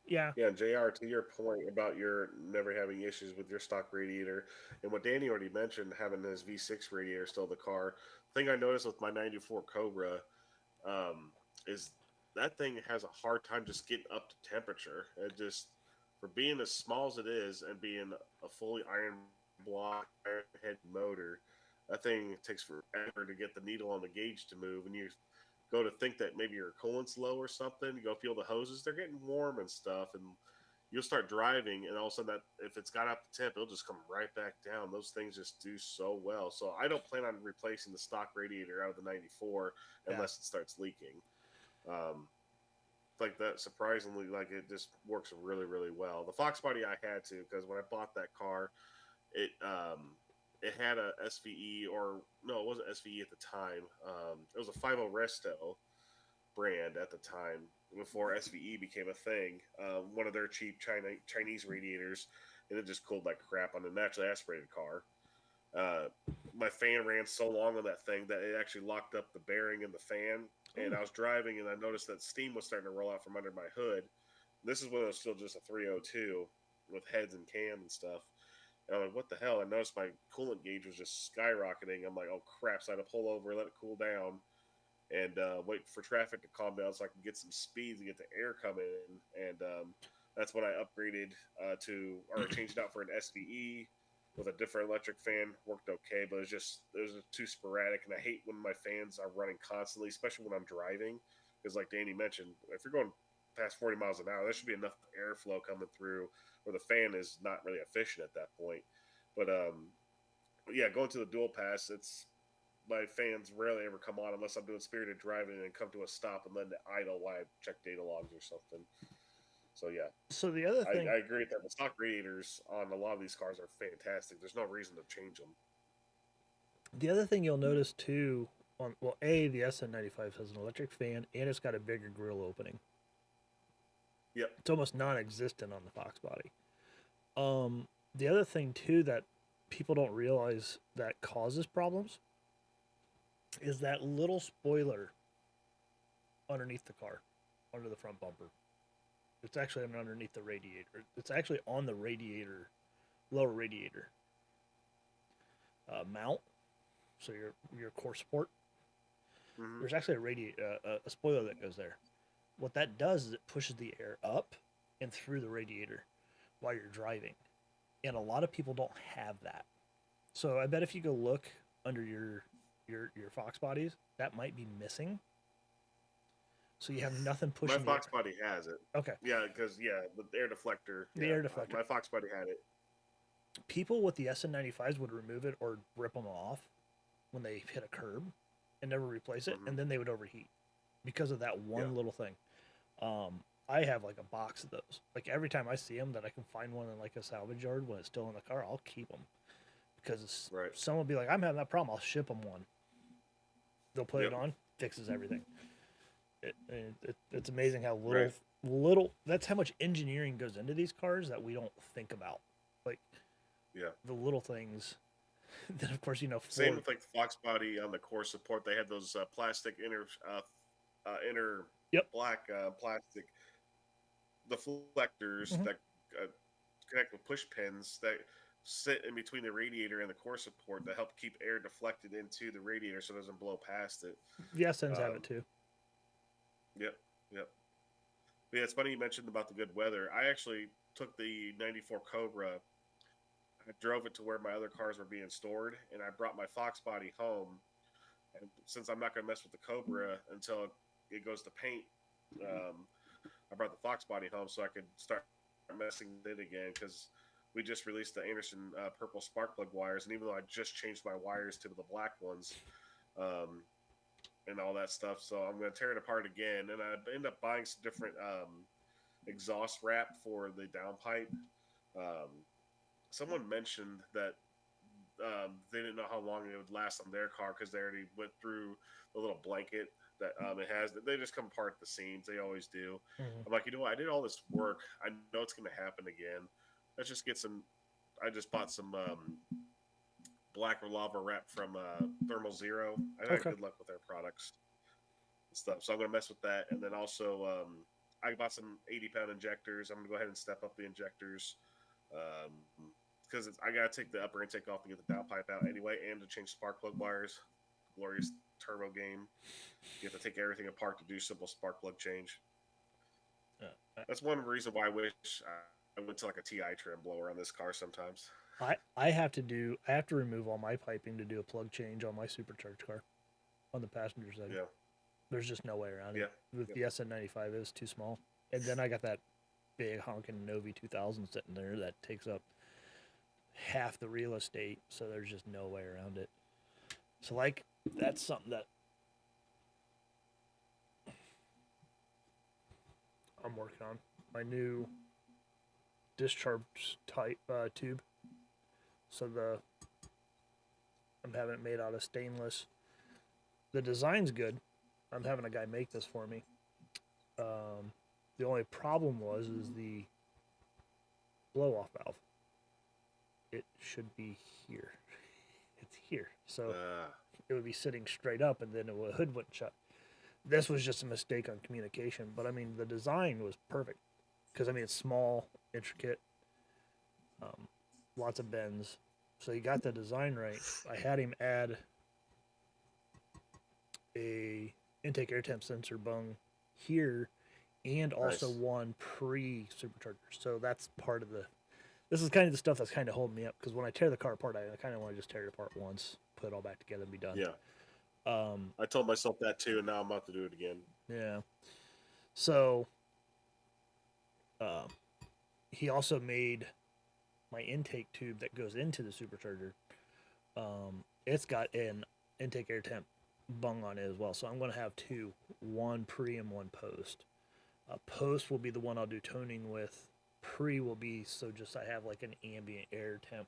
Yeah. Yeah, JR, to your point about your never having issues with your stock radiator, and what Danny already mentioned, having his V6 radiator still in the car. The thing I noticed with my 94 Cobra is that thing has a hard time just getting up to temperature. It just, for being as small as it is and being a fully iron block, iron head motor, that thing takes forever to get the needle on the gauge to move. And you go to think that maybe your coolant's low or something, you go feel the hoses, they're getting warm and stuff, and you'll start driving, and all of a sudden that if it's got up to temp, it'll just come right back down. Those things just do so well. So I don't plan on replacing the stock radiator out of the 94 unless it starts leaking. Like that, surprisingly, like it just works really, really well. The Fox body I had to, because when I bought that car, it had a SVE, or no, it wasn't SVE at the time. It was a 50 Resto brand at the time before SVE became a thing. One of their cheap Chinese radiators, and it just cooled like crap on a naturally aspirated car. My fan ran so long on that thing that it actually locked up the bearing in the fan. And I was driving, and I noticed that steam was starting to roll out from under my hood. This is when it was still just a 302 with heads and cam and stuff. And I'm like, what the hell? I noticed my coolant gauge was just skyrocketing. I'm like, oh crap! So I had to pull over, let it cool down, and wait for traffic to calm down so I can get some speed to get the air coming in. And that's when I upgraded or changed it out for an SVE with a different electric fan. Worked okay, but it was too sporadic, and I hate when my fans are running constantly, especially when I'm driving, because like Danny mentioned, if you're going past 40 miles an hour, there should be enough airflow coming through where the fan is not really efficient at that point. But yeah, going to the dual pass, it's my fans rarely ever come on unless I'm doing spirited driving and come to a stop and then idle while I check data logs or something. So yeah. So the other thing, I agree that the stock radiators on a lot of these cars are fantastic. There's no reason to change them. The other thing you'll notice too, the SN95 has an electric fan and it's got a bigger grill opening. Yep. It's almost non-existent on the Fox body. The other thing too that people don't realize that causes problems is that little spoiler underneath the car, under the front bumper. It's actually underneath the radiator. It's actually on the radiator, lower radiator mount. So your core support. Hmm. There's actually a spoiler that goes there. What that does is it pushes the air up and through the radiator while you're driving, and a lot of people don't have that. So I bet if you go look under your Fox bodies, that might be missing. So you have nothing My pushing the air. Fox Body has it. Okay, Yeah, because the air deflector. the Yeah, air deflector. my Fox Body had it. People with the SN95s would remove it or rip them off when they hit a curb and never replace it, Hmm. and then they would overheat because of that Yeah. one little thing. I have like a box of those. Like every time I see them that I can find one in like a salvage yard when it's still in the car, I'll keep them because Right. someone will be like, "I'm having that problem." I'll ship them one. They'll put it Yep. on, fixes everything. It's amazing how Right. little. That's how much engineering goes into these cars that we don't think about. Like Yeah. the little things. Then of course Same Ford. with like the Fox Body on the core support. They had those plastic inner Yep. black plastic deflectors Hmm. that uh, connect with push pins that sit in between the radiator and the core support that help keep air deflected into the radiator so it doesn't blow past it. The SNs have it Um, too. yep, yep. But yeah, it's funny you mentioned about the good weather. I actually took the '94 Cobra. I drove it to where my other cars were being stored, and I brought my Fox Body home. And since I'm not going to mess with the Cobra until it goes to paint, um, I brought the Fox Body home so I could start messing with it again because we just released the Anderson purple spark plug wires, and even though I just changed my wires to the black ones um, and all that stuff, so I'm going to tear it apart again, and I end up buying some different exhaust wrap for the downpipe. Um, Someone mentioned that they didn't know how long it would last on their car because they already went through the little blanket that it has. They just come apart at the seams. They always do. Hmm. I'm like, you know what? I did all this work. I know it's going to happen again. Let's just get some. I just bought some black lava wrap from Thermal Zero. I had Okay. good luck with their products and stuff. So I'm going to mess with that. And then also, I bought some 80-pound injectors. I'm going to go ahead and step up the injectors. Because I gotta take the upper intake off to get the downpipe out anyway, and to change spark plug wires. Glorious turbo game. You have to take everything apart to do simple spark plug change. That's one reason why I wish I went to like a TI trim blower on this car sometimes. I have to remove all my piping to do a plug change on my supercharged car on the passenger side. Yeah, There's just no way around yeah, it. With yeah. the SN95, it was too small. And then I got that big honking Novi 2000 sitting there that takes up half the real estate, so there's just no way around it. So like that's something that I'm working on. My new discharge type tube. So I'm having it made out of stainless. The design's good. I'm having a guy make this for me. The only problem is the blow off valve. It should be here. It's here. So it would be sitting straight up and then the hood wouldn't shut. This was just a mistake on communication, but I mean the design was perfect because I mean it's small, intricate, lots of bends. So he got the design right. I had him add a intake air temp sensor bung here and also Nice. one pre supercharger. So that's part of the. This is kind of the stuff that's kind of holding me up because when I tear the car apart, I kind of want to just tear it apart once, put it all back together, and be done. Yeah, Um, I told myself that too, and now I'm about to do it again. yeah. So uh, he also made my intake tube that goes into the supercharger. It's got an intake air temp bung on it as well. So I'm going to have two, one pre and one post. Post will be the one I'll do toning with. Pre will be so just I have like an ambient air temp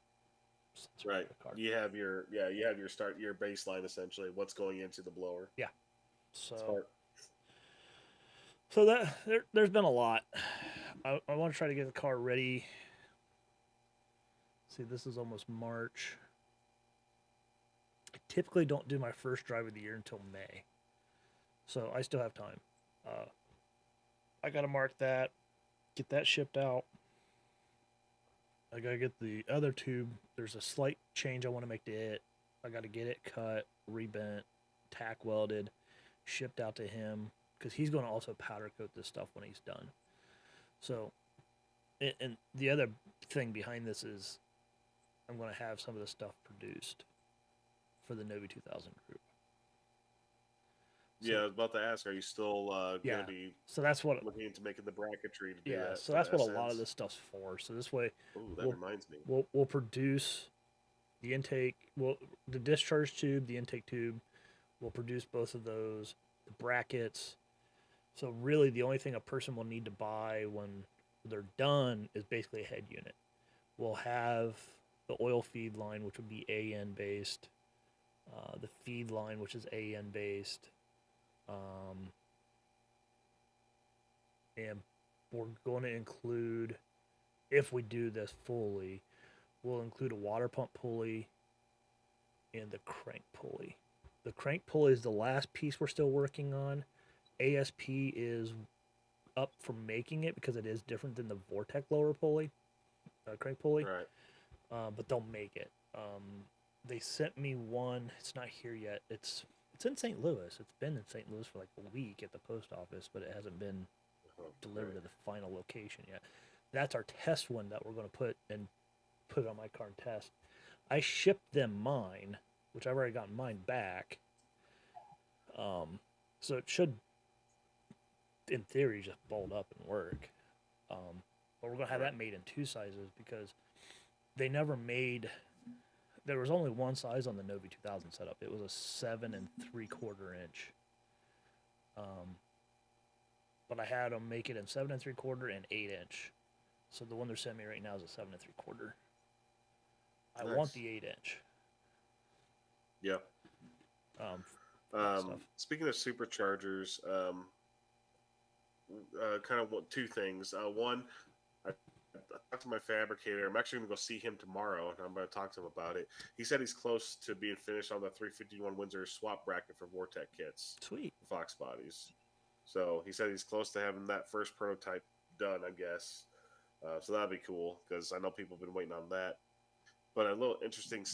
sensor Right. for the car. You have your baseline essentially. What's going into the blower? Yeah. So Smart. so that there's been a lot. I want to try to get the car ready. See, this is almost March. I typically don't do my first drive of the year until May, so I still have time. I gotta mark that, get that shipped out. I gotta get the other tube. There's a slight change I want to make to it. I gotta get it cut, rebent, tack welded, shipped out to him because he's going to also powder coat this stuff when he's done. So, and the other thing behind this is I'm going to have some of the stuff produced for the Novi 2000 group. So, Yeah, I was about to ask, are you still yeah. going to be So that's what. looking into making the bracketry to do Yeah. that So for that's the what a lot of SNs? this stuff's for. So this way, Ooh, that we'll reminds me. we'll produce the intake. Well, the discharge tube, the intake tube. We'll produce both of those. The brackets. So really, the only thing a person will need to buy when they're done is basically a head unit. We'll have the oil feed line, which would be AN based, the feed line, which is AN based, and we're going to include, if we do this fully, we'll include a water pump pulley and the crank pulley. The crank pulley is the last piece we're still working on. ASP is up for making it because it is different than the Vortec lower pulley, crank pulley. Right. But they'll make it. They sent me one. It's not here yet. It's in St. Louis. It's been in St. Louis for like a week at the post office, but it hasn't been delivered to the final location yet. That's our test one that we're going to put it on my car and test. I shipped them mine, which I've already gotten mine back. So it should, in theory, just bolt up and work. But we're going to have that made in two sizes because they never made. There was only one size on the Novi 2000 setup. It was a 7 3/4 inch. But I had them make it in 7 3/4 and 8 inch. So the one they're sending me right now is a 7 3/4. I want the 8 inch. Yep. Speaking of superchargers, kind of two things. One, I talked to my fabricator. I'm actually going to go see him tomorrow, and I'm going to talk to him about it. He said he's close to being finished on the 351 Windsor swap bracket for Vortec kits. Sweet. Fox bodies. So he said he's close to having that first prototype done, I guess. So that'd be cool because I know people have been waiting on that. But a little interesting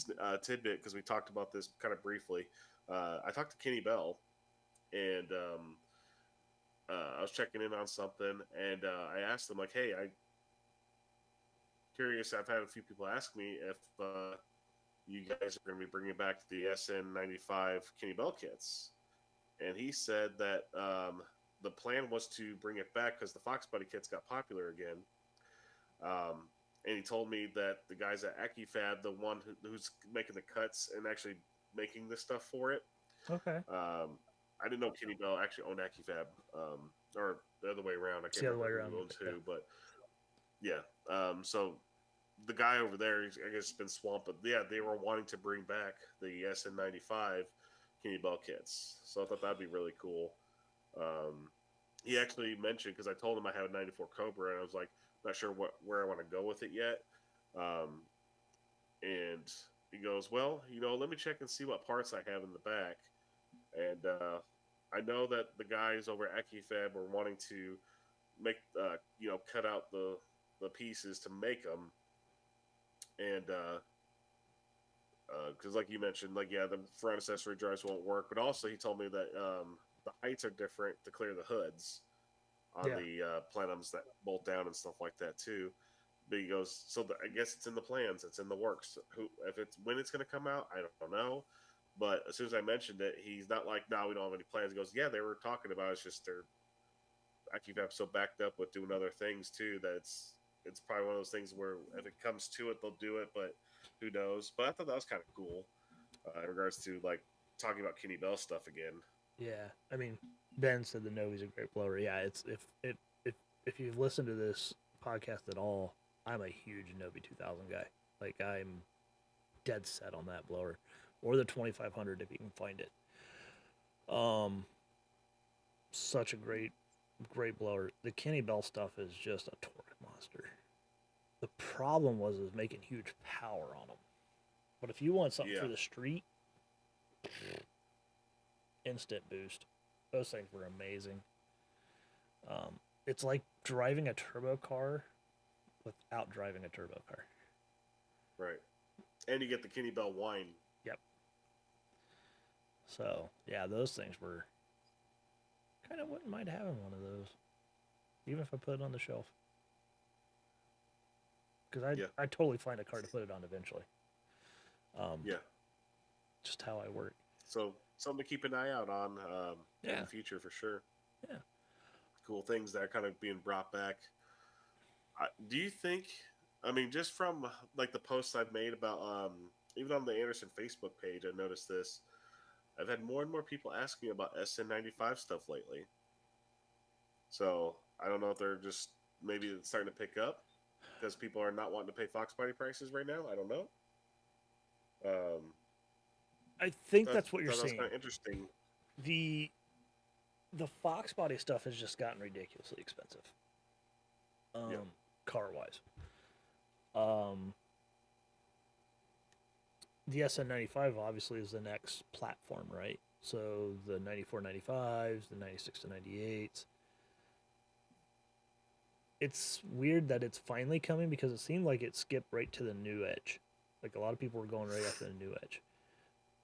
tidbit, because we talked about this kind of briefly. I talked to Kenny Bell, and I was checking in on something, and I asked him, like, hey, I'm curious. I've had a few people ask me if you guys are going to be bringing back the SN95 Kenny Bell kits. And he said that the plan was to bring it back because the Fox Buddy kits got popular again. And he told me that the guys at AccuFab, the one who's making the cuts and actually making this stuff for it. Okay. I didn't know Kenny Bell actually owned AccuFab, or the other way around. I can't remember who owns who, but yeah. So the guy over there, I guess, has been swamped. But yeah, they were wanting to bring back the SN95 Kenny Bell kits. So I thought that'd be really cool. He actually mentioned, because I told him I have a 94 Cobra, and I was like, not sure where I want to go with it yet. And he goes, well, let me check and see what parts I have in the back. And I know that the guys over at AccuFab were wanting to make, cut out the pieces to make them. And because like you mentioned, like, yeah, the front accessory drives won't work. But also he told me that the heights are different to clear the hoods on the plenums that bolt down and stuff like that too. But he goes, so I guess it's in the plans, it's in the works. When it's going to come out, I don't know. But as soon as I mentioned it, he's not like, no, we don't have any plans. He goes, yeah, they were talking about it. It's just I keep so backed up with doing other things too that it's probably one of those things where if it comes to it, they'll do it. But who knows? But I thought that was kind of cool in regards to like talking about Kenny Bell stuff again. Yeah, I mean, Ben said the Novi's a great blower. Yeah, it's if you've listened to this podcast at all, I'm a huge Novi 2000 guy. Like, I'm dead set on that blower, or the 2500 if you can find it. Such a great blower. The Kenny Bell stuff is just a torque monster. The problem was making huge power on them. But if you want something for the street, instant boost. Those things were amazing. It's like driving a turbo car without driving a turbo car. Right. And you get the Kenny Bell whine. Yep. So, yeah, those things were kind of wouldn't mind having one of those, even if I put it on the shelf. Because Yeah, I totally find a car to put it on eventually. yeah. Just how I work. So something to keep an eye out on in Yeah, the future for sure. yeah. Cool things that are kind of being brought back. Do you think? I mean, just from like the posts I've made about even on the Anderson Facebook page, I noticed this. I've had more and more people asking about SN95 stuff lately. So I don't know if they're just maybe it's starting to pick up because people are not wanting to pay Fox body prices right now. I don't know. Um, I think thought, that's what you're thought that was seeing. kind of interesting. The the Fox body stuff has just gotten ridiculously expensive. Yeah. Car wise. Um, the SN95 obviously is the next platform, right? So the 94 95s, the 96 to 98s. It's weird that it's finally coming because it seemed like it skipped right to the new edge. Like a lot of people were going right after the new edge.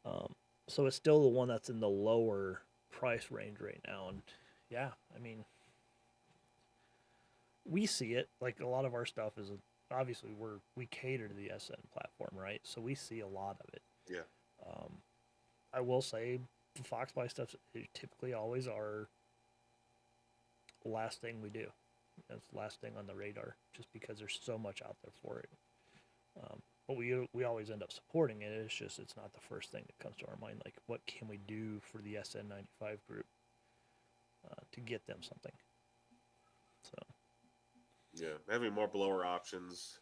Um, so it's still the one that's in the lower price range right now. And yeah, I mean, we see it. Like a lot of our stuff is obviously we cater to the SN platform, right? So we see a lot of it. Yeah. Um, I will say the Fox buy stuff typically always are last thing we do. That's the last thing on the radar, just because there's so much out there for it. But we always end up supporting it. It's just it's not the first thing that comes to our mind. Like, what can we do for the SN95 group to get them something? So Yeah. Having more blower options,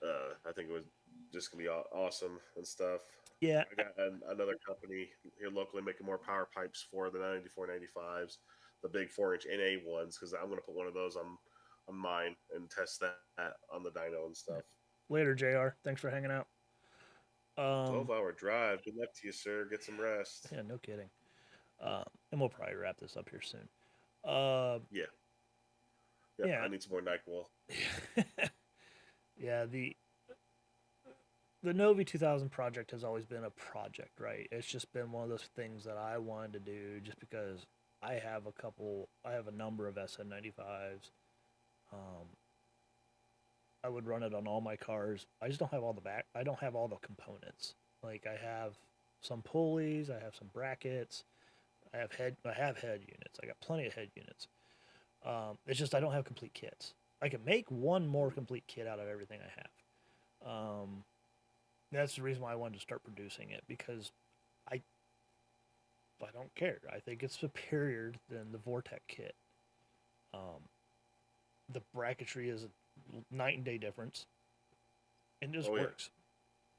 I think it was just gonna be awesome and stuff. yeah, I got another company here locally making more power pipes for the 94 95s, the big 4-inch NA ones, because I'm gonna put one of those on mine and test that on the dyno and yeah. stuff. Later, Jr. Thanks for hanging out. 12-hour drive. Good luck to you, sir. Get some rest. Yeah, no kidding. And we'll probably wrap this up here soon. Uh, Yeah. Yeah. yeah, I need some more NyQuil. yeah. The Novi 2000 project has always been a project, right? It's just been one of those things that I wanted to do just because I have a number of SN95s. Um, I would run it on all my cars. I just don't have I don't have all the components. Like I have some pulleys, I have some brackets, I have head units. I got plenty of head units. It's just I don't have complete kits. I can make one more complete kit out of everything I have. That's the reason why I wanted to start producing it because I I don't care. I think it's superior than the Vortec kit. Um, the bracketry is a night and day difference. It just Oh, yeah. works.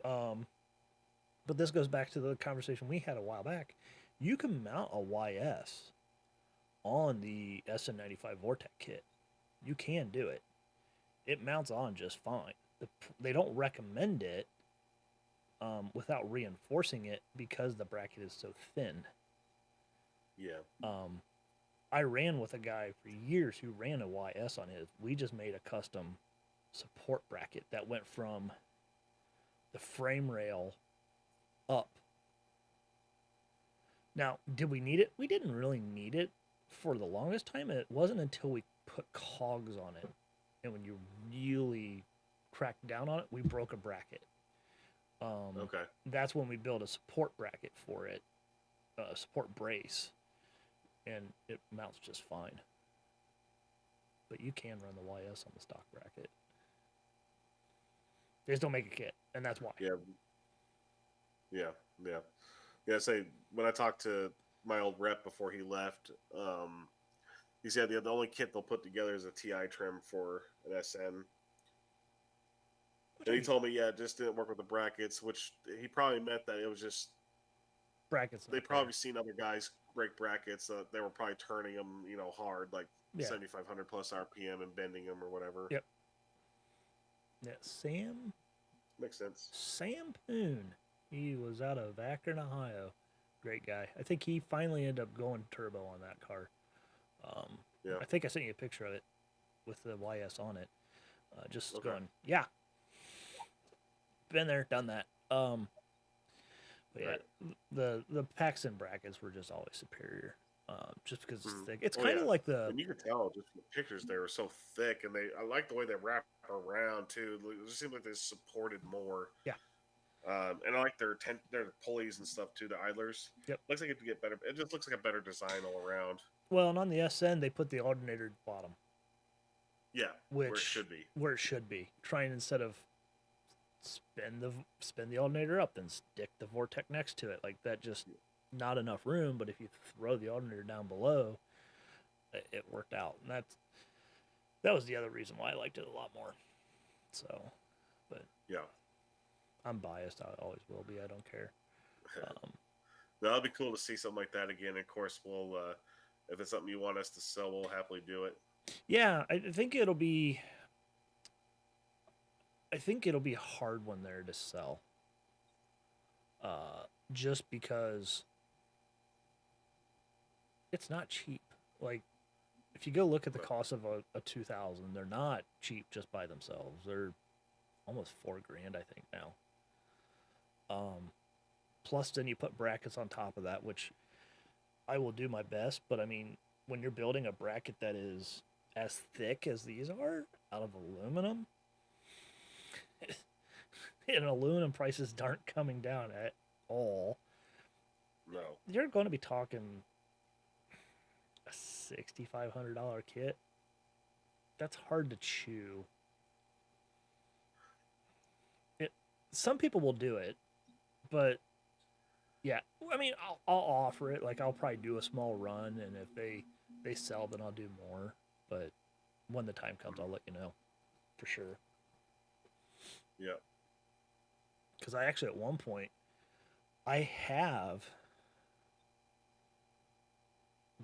Um, but this goes back to the conversation we had a while back. You can mount a YS on the SN95 Vortec kit. You can do it. It mounts on just fine. They don't recommend it without reinforcing it because the bracket is so thin. Yeah. Um, I ran with a guy for years who ran a YS on his. We just made a custom support bracket that went from the frame rail up. Now, did we need it? We didn't really need it for the longest time. It wasn't until we put cogs on it, and when you really cracked down on it, we broke a bracket. Okay. That's when we built a support bracket for it, a support brace, and it mounts just fine. But you can run the YS on the stock bracket. They just don't make a kit, and that's why. Yeah. Yeah. Yeah. Yeah. Say when I talked to my old rep before he left, he said the only kit they'll put together is a TI trim for an SN. Which And I he get. told me, yeah, it just didn't work with the brackets, which he probably meant that it was just Brackets they not there. probably seen other guys break brackets. They were probably turning them, hard, like Yeah. 7,500 plus RPM and bending them or whatever. Yep. Yeah. Makes sense. Sam Poon. He was out of Akron, Ohio. Great guy. I think he finally ended up going turbo on that car. Um, Yeah. I think I sent you a picture of it with the YS on it. Just Okay. going, yeah, been there, done that. But yeah, Right. the Paxton brackets were just always superior. just because it's Mhm. thick. It's Oh kind of yeah, like the and you could tell just from the pictures they were so thick, and I like the way they wrap around too. It just seemed like they supported more. yeah, And I like their pulleys and stuff too. The idlers yep. looks like it could get better. It just looks like a better design all around. Well, and on the SN they put the alternator at the bottom, Yeah, where it which should be. where it should be. Trying instead of spin the alternator up, then stick the Vortec next to it. Like that, just not enough room. But if you throw the alternator down below, it worked out, and that was the other reason why I liked it a lot more. So, but Yeah, I'm biased. I always will be. I don't care. Um, that'll be cool to see something like that again. Of course, we'll if it's something you want us to sell, we'll happily do it. yeah, I think it'll be. I think it'll be a hard one there to sell. Just because it's not cheap. Like if you go look at the But cost of a 2000, they're not cheap just by themselves. They're almost $4,000, I think now. Plus, then you put brackets on top of that, which I will do my best. But I mean, when you're building a bracket that is as thick as these are out of aluminum, and aluminum prices aren't coming down at all, no, you're going to be talking a $6,500 kit. That's hard to chew. It. Some people will do it, but yeah, I mean, I'll offer it. Like I'll probably do a small run, and if they sell, then I'll do more. But when the time comes, I'll let you know for sure. yeah, Because I actually at one point I have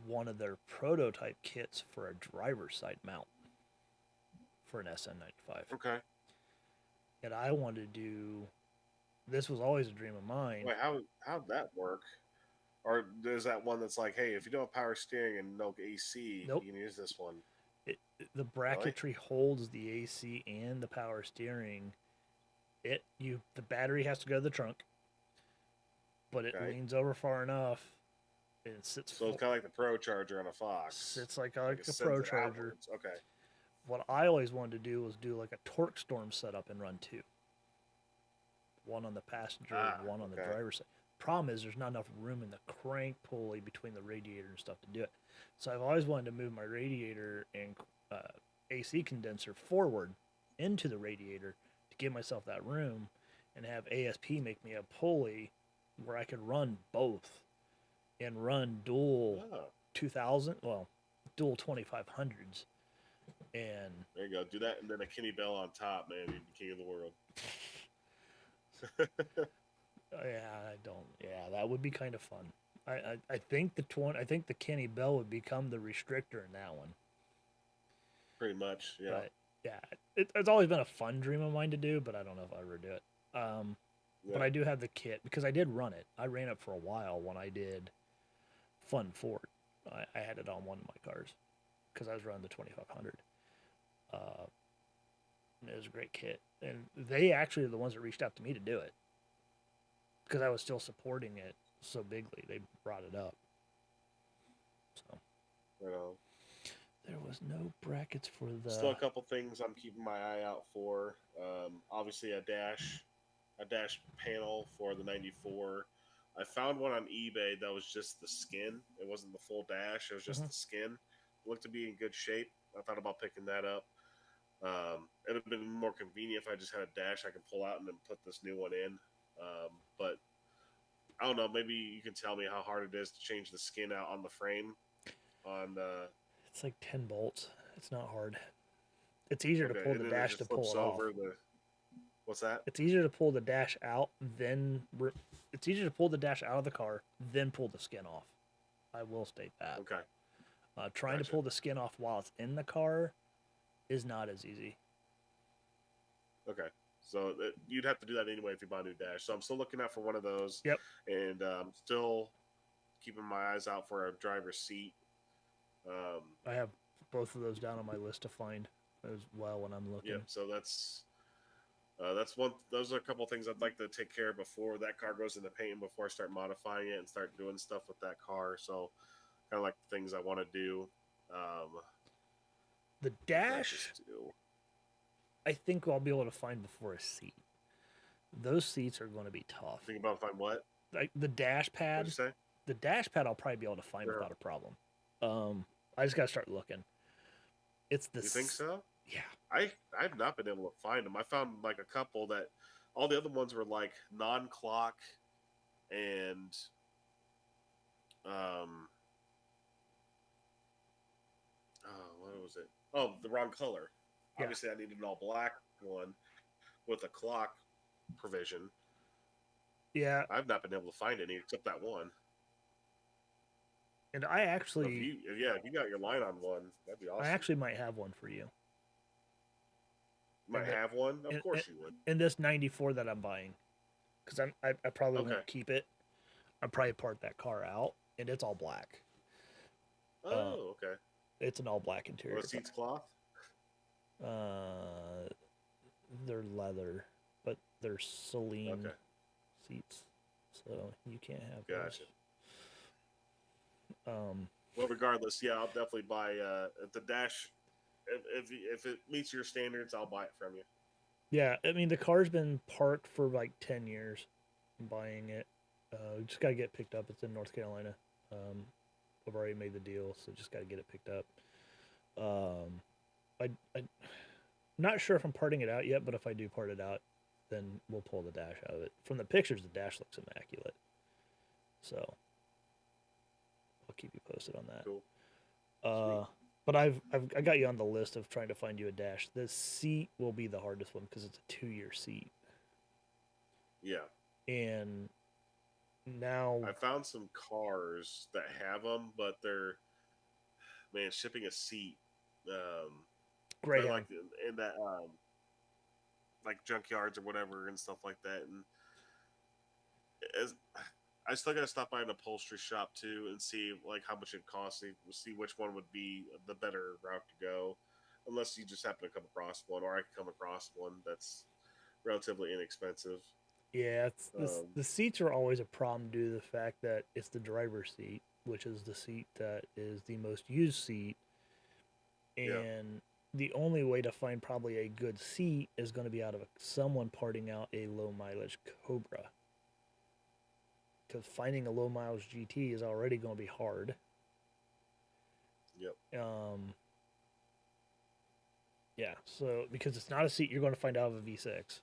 one of their prototype kits for a driver's side mount for an SN95, okay. and I wanted to do. This was always a dream of mine. Wait, how'd that work? Or there's that one that's like, hey, if you don't have power steering and no AC, Nope. you can use this one. It, the Really? bracketry holds the AC and the power steering. The battery has to go to the trunk, but it Okay. leans over far enough and it So it's kind of like the Pro Charger on a Fox. sits like Like it a sends pro it charger. outwards. Okay. What I always wanted to do was do like a torque storm setup and run two. One on the passenger, Ah, one on the okay. driver's side. Problem is there's not enough room in the crank pulley between the radiator and stuff to do it. So I've always wanted to move my radiator and AC condenser forward into the radiator to give myself that room and have ASP make me a pulley where I could run both and run dual Oh, 2000, well, dual 2500s. And there you go. Do that, and then a Kenny Bell on top, man. You'd be king of the world. yeah, I don't. Yeah, that would be kind of fun. I think I think the Kenny Bell would become the restrictor in that one. Pretty much, yeah. But yeah, it's always been a fun dream of mine to do, but I don't know if I'll ever do it. But Yeah. I do have the kit because I did run it. I ran it for a while when I did Fun Ford. I had it on one of my cars because I was running the 2500. And it was a great kit, and they actually are the ones that reached out to me to do it because I was still supporting it so bigly. They brought it up. So You know, there was no brackets for still the. a couple things I'm keeping my eye out for. Obviously, a dash panel for the '94. I found one on eBay that was just the skin. It wasn't the full dash. It was just Mhm. the skin. It looked to be in good shape. I thought about picking that up. It would have been more convenient if I just had a dash I can pull out and then put this new one in. But I don't know. Maybe you can tell me how hard it is to change the skin out on the frame. On It's like 10 bolts. It's not hard. It's easier to okay, pull and the then it dash to just pull flips it off. over the. What's that? It's easier to pull the dash out than it's easier to pull the dash out of the car then pull the skin off. I will state that. Okay, Trying to gotcha. pull the skin off while it's in the car is not as easy. Okay. So you'd have to do that anyway if you buy a new dash. So I'm still looking out for one of those, Yep. and still keeping my eyes out for a driver's seat. Um, I have both of those down on my list to find as well when I'm looking. yeah. So that's one. Those are a couple things I'd like to take care of before that car goes into paint, and before I start modifying it and start doing stuff with that car. So kind of like things I want to do. The What did I dash, just do? I think I'll be able to find before a seat. Those seats are going to be tough. Think about find what? Like the dash What'd you pad, say? I'll probably be able to find Yeah. without a problem. I just got to start looking. It's You think this, so? yeah, I've not been able to find them. I found like a couple that all the other ones were like non-clock and um what was it? Oh, the wrong color. yeah, Obviously, I needed an all black one with a clock provision. yeah. I've not been able to find any except that one. And So if you got your line on one, that'd be I awesome. actually might have one for you. You And might that, have one, of in, course you would. in this '94 that I'm buying, because I probably Okay. won't keep it. I'll probably part that car out, and it's all black. Uh, Oh, okay. it's an all black Well, interior. the seats cloth. Uh, they're leather, but they're Celine Okay, seats, so you can't have gotcha. those. Well, regardless, yeah, I'll definitely buy the dash. If it meets your standards, I'll buy it from you. Yeah, I mean the car's been parked for like 10 years. I'm buying it. Just gotta get picked up. It's in North Carolina. Um, I've already made the deal, so just gotta get it picked up. Um, I'm not sure if I'm parting it out yet, but if I do part it out, then we'll pull the dash out of it. From the pictures, the dash looks immaculate. So I'll keep you posted on that. Cool. Uh, but I got you on the list of trying to find you a dash. The seat will be the hardest one because it's a 2-year seat, Yeah, and now I found some cars that have them, but they're man shipping a seat. They're like Greyhound. in that like junkyards or whatever and stuff like that. And as I still got to stop by an upholstery shop too and see like how much it costs. See which one would be the better route to go, unless you just happen to come across one, or I can come across one that's relatively inexpensive. Yeah, Um, the seats are always a problem due to the fact that it's the driver's seat, which is the seat that is the most used seat, yeah, and the only way to find probably a good seat is going to be out of someone parting out a low mileage Cobra. Because finding a low mileage GT is already going to be hard. yep, Um, yeah, so because it's not a seat you're going to find out of a V6.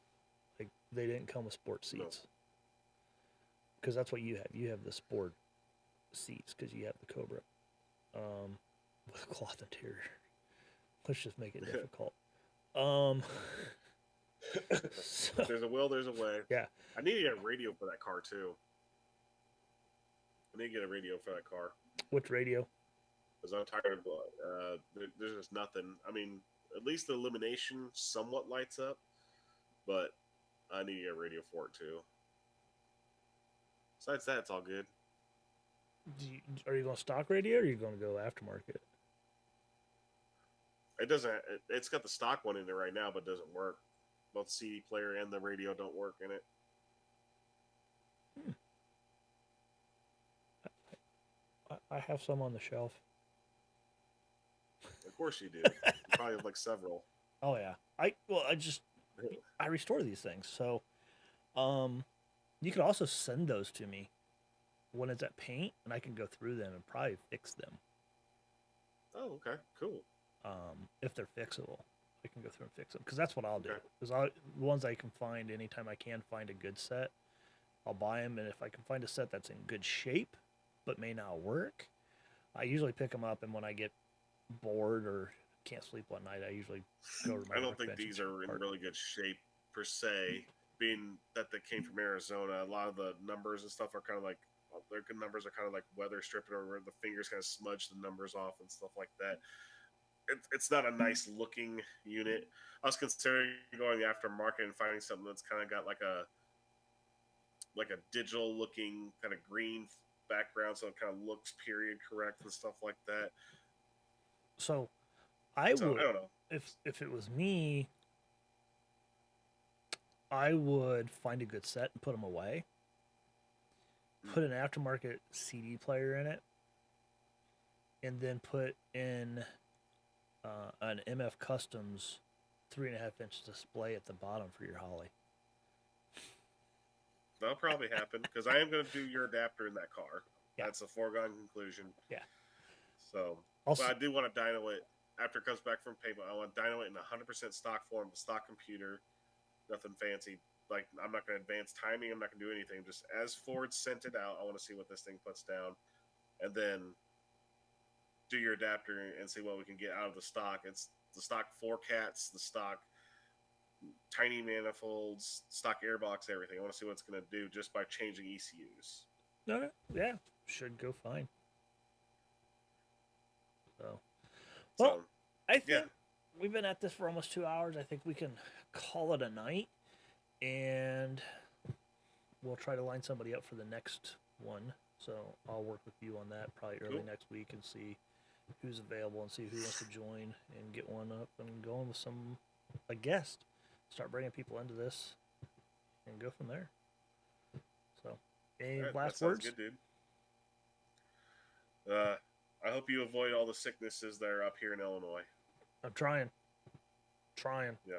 Like they didn't come with sport no, seats. Because that's what you have. You have the sport seats because you have the Cobra with a cloth interior. Let's just make it difficult. So, if there's a will, there's a way. yeah. I need to get a radio for that car too. I need to get a radio for that car Which radio? because I'm tired of there's just nothing. I mean, at least the illumination somewhat lights up, but I need to get a radio for it too. Besides that, it's all good. Are you going stock radio or are you going to go aftermarket? It doesn't. It's got the stock one in there right now, but it doesn't work. Both CD player and the radio don't work in it. Hmm. I have some on the shelf. Of course you do. You probably have like several. Oh yeah. I restore these things. So you could also send those to me when it's at paint and I can go through them and probably fix them. Oh, okay, cool. If they're fixable. I can go through and fix them because that's what I'll do. Okay. Because the ones I can find anytime I can find a good set, I'll buy them, and if I can find a set that's in good shape but may not work, I usually pick them up. And when I get bored or can't sleep one night, I usually go to my I don't think workbench these and are in part. really good shape per se. Being that they came from Arizona, a lot of the numbers and stuff are kind of like their good numbers are kind of like weather stripping, or where the fingers kind of smudge the numbers off and stuff like that. It's not a nice looking unit. I was considering going aftermarket and finding something that's kind of got like a digital looking kind of green background, so it kind of looks period correct and stuff like that. So I So would, I don't know. if it was me, I would find a good set and put them away. Put an aftermarket CD player in it, and then put in an MF Customs 3.5-inch display at the bottom for your Holley. That'll probably happen because I am going to do your adapter in that car. Yeah. That's a foregone conclusion. Yeah. So, Also, but I do want to dyno it after it comes back from payment. I want to dyno it in 100% stock form, the stock computer, nothing fancy. Like, I'm not going to advance timing. I'm not going to do anything. Just as Ford sent it out, I want to see what this thing puts down, and then do your adapter and see what we can get out of the stock. It's the stock 4Cats, the stock tiny manifolds, stock airbox, everything. I want to see what it's going to do just by changing ECUs. no, yeah, should go fine. So, well, I think we've been at this for almost 2 hours. I think we can call it a night, and we'll try to line somebody up for the next one. So I'll work with you on that probably early next week and see who's available and see who wants to join and get one up and going with a guest. Start bringing people into this and go from there. So, any last words? Good, dude. I hope you avoid all the sicknesses that are up here in Illinois. I'm trying. Yeah.